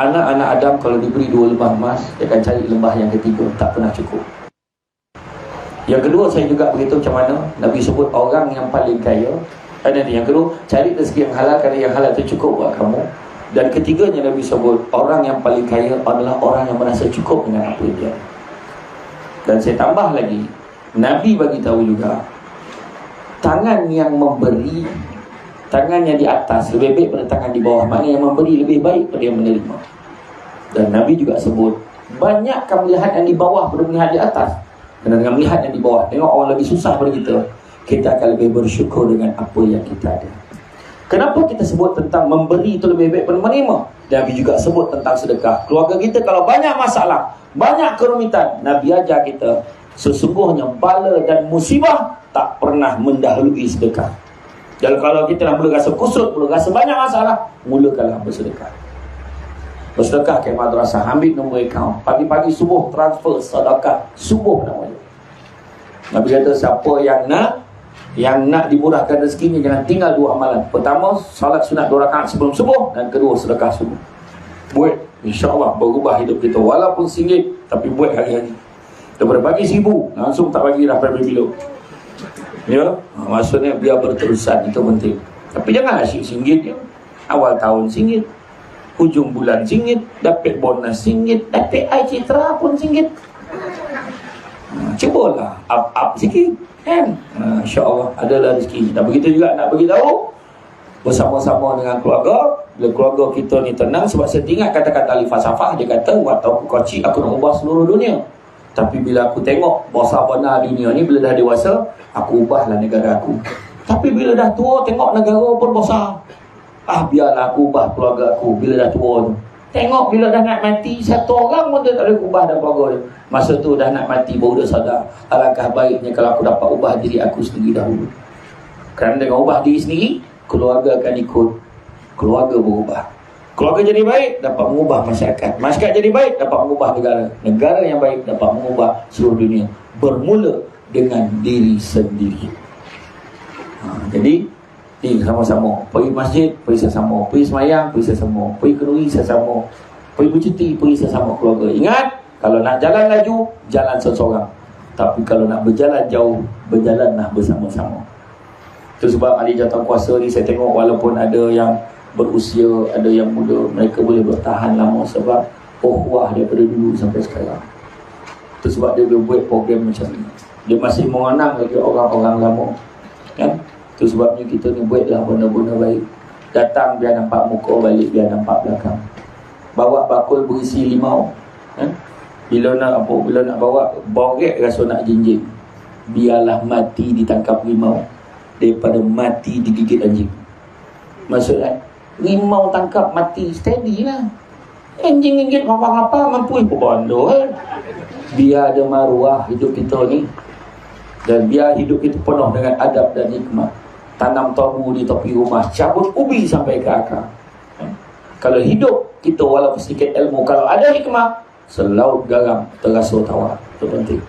anak-anak Adam kalau diberi 2 lembah emas, dia akan cari lembah yang ketiga, tak pernah cukup. Yang kedua, saya juga beritahu macam mana Nabi sebut orang yang paling kaya. Yang kedua, cari rezeki yang halal, kerana yang halal itu cukup buat kamu. Dan ketiganya Nabi sebut orang yang paling kaya adalah orang yang merasa cukup dengan apa dia. Dan saya tambah lagi, Nabi bagi tahu juga, tangan yang memberi, tangan yang di atas lebih baik pada tangan di bawah. Maknanya yang memberi lebih baik pada yang menerima. Dan Nabi juga sebut, banyak kamu melihat yang di bawah pada melihat di atas. Dan dengan melihat yang di bawah, tengok orang lebih susah pada kita akan lebih bersyukur dengan apa yang kita ada. Kenapa kita sebut tentang memberi itu lebih baik pada menerima? Nabi juga sebut tentang sedekah. Keluarga kita kalau banyak masalah, banyak kerumitan, Nabi ajar kita, sesungguhnya bala dan musibah tak pernah mendahului sedekah. Dan kalau kita dah mula rasa kusut, mula rasa banyak masalah, mulakanlah bersedekah. Bersedekah ke madrasah, ambil nombor akaun, pagi-pagi subuh transfer sedekah subuh namanya. Nabi kata siapa yang nak dimurahkan rezekinya, jangan tinggal 2 amalan. Pertama, salat sunat 2 rakaat sebelum subuh, dan kedua, sedekah subuh. Buat, insyaAllah berubah hidup kita. Walaupun RM1, tapi buat hari-hari. Daripada bagi RM1,000, langsung tak bagi dah pada bila. Ya, maksudnya biar berterusan, itu penting. Tapi jangan asyik RM1 je. Awal tahun RM1, hujung bulan RM1, dapat bonus RM1, dapat air citra pun RM1. Cubalah up sikit kan, insya-Allah adalah rezeki. Dan begitu juga nak beritahu bersama-sama dengan keluarga. Bila keluarga kita ni tenang, sebab saya ingat kata-kata ahli falsafah, dia kata waktu aku kecil aku nak ubah seluruh dunia, tapi bila aku tengok bahasa benar dunia ni, bila dah dewasa aku ubahlah negara aku. Tapi bila dah tua tengok negara pun besar, biarlah aku ubah keluarga aku. Bila dah tua tu tengok, bila dah nak mati, satu orang pun dia tak boleh ubah dan keluarga dia. Masa tu dah nak mati baru dia sadar, alangkah baiknya kalau aku dapat ubah diri aku sendiri dahulu. Kerana dengan ubah diri sendiri, keluarga akan ikut. Keluarga berubah, keluarga jadi baik, dapat mengubah masyarakat. Masyarakat jadi baik, dapat mengubah negara. Negara yang baik dapat mengubah seluruh dunia. Bermula dengan diri sendiri. Jadi sama-sama pergi masjid, pergi sesama, pergi semayang, pergi sesama, pergi kenduri sesama, pergi bercuti, pergi sesama keluarga. Ingat, kalau nak jalan laju, jalan seorang. Tapi kalau nak berjalan jauh, berjalanlah bersama-sama. Itu sebab ahli jawatankuasa ni saya tengok, walaupun ada yang berusia, ada yang muda, mereka boleh bertahan lama sebab ukhuwah daripada dulu sampai sekarang. Itu sebab dia boleh buat program macam ni. Dia masih mengenang lagi orang-orang lama, kan? Itu sebabnya kita ni buatlah benda-benda baik. Datang biar nampak muka, balik biar nampak belakang. Bawa bakul berisi limau, kan? Bila nak bawa borek rasa nak jinjing. Biarlah mati ditangkap limau daripada mati digigit anjing. Maksudnya limau tangkap mati steady lah. Anjing gigit apa-apa mampu bondo. Biar ada maruah hidup kita ni, dan biar hidup kita penuh dengan adab dan hikmah. tanam tabu di tepi rumah, cabut ubi sampai ke akar. Kalau hidup kita walaupun sedikit ilmu, kalau ada hikmah, selaut garam terasa tawar. Itu penting.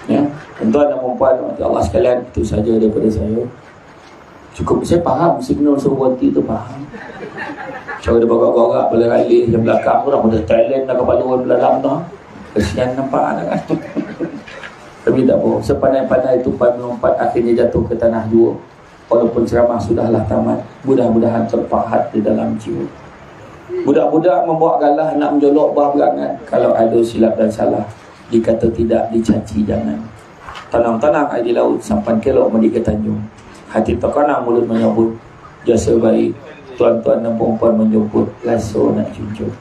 Ya, tuan-tuan dan puan Allah sekalian, itu saja daripada saya. Cukup saya faham signal suruh berhenti tu faham. Cara dia borak-borak boleh rally yang belakang tu dah pada talent dah kepala orang belakang tu. Kesian nampak kan. Tapi tak apa, sepandai-pandai tupai melompat akhirnya jatuh ke tanah jua. Walaupun ceramah sudahlah tamat, mudah-mudahan terpahat di dalam jiwa. Budak-budak membawa galah nak menjolok bah berangan. Kalau ada silap dan salah, dikata tidak, dicaci jangan. Tanam-tanam air di laut, sampan kelok mandi ke Tanjung. Hati terkenang, mulut menyambut. Jasa baik, tuan-tuan dan perempuan menjemput. Laso nak cucuk.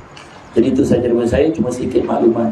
Jadi itu saja daripada saya, cuma sedikit maklumat.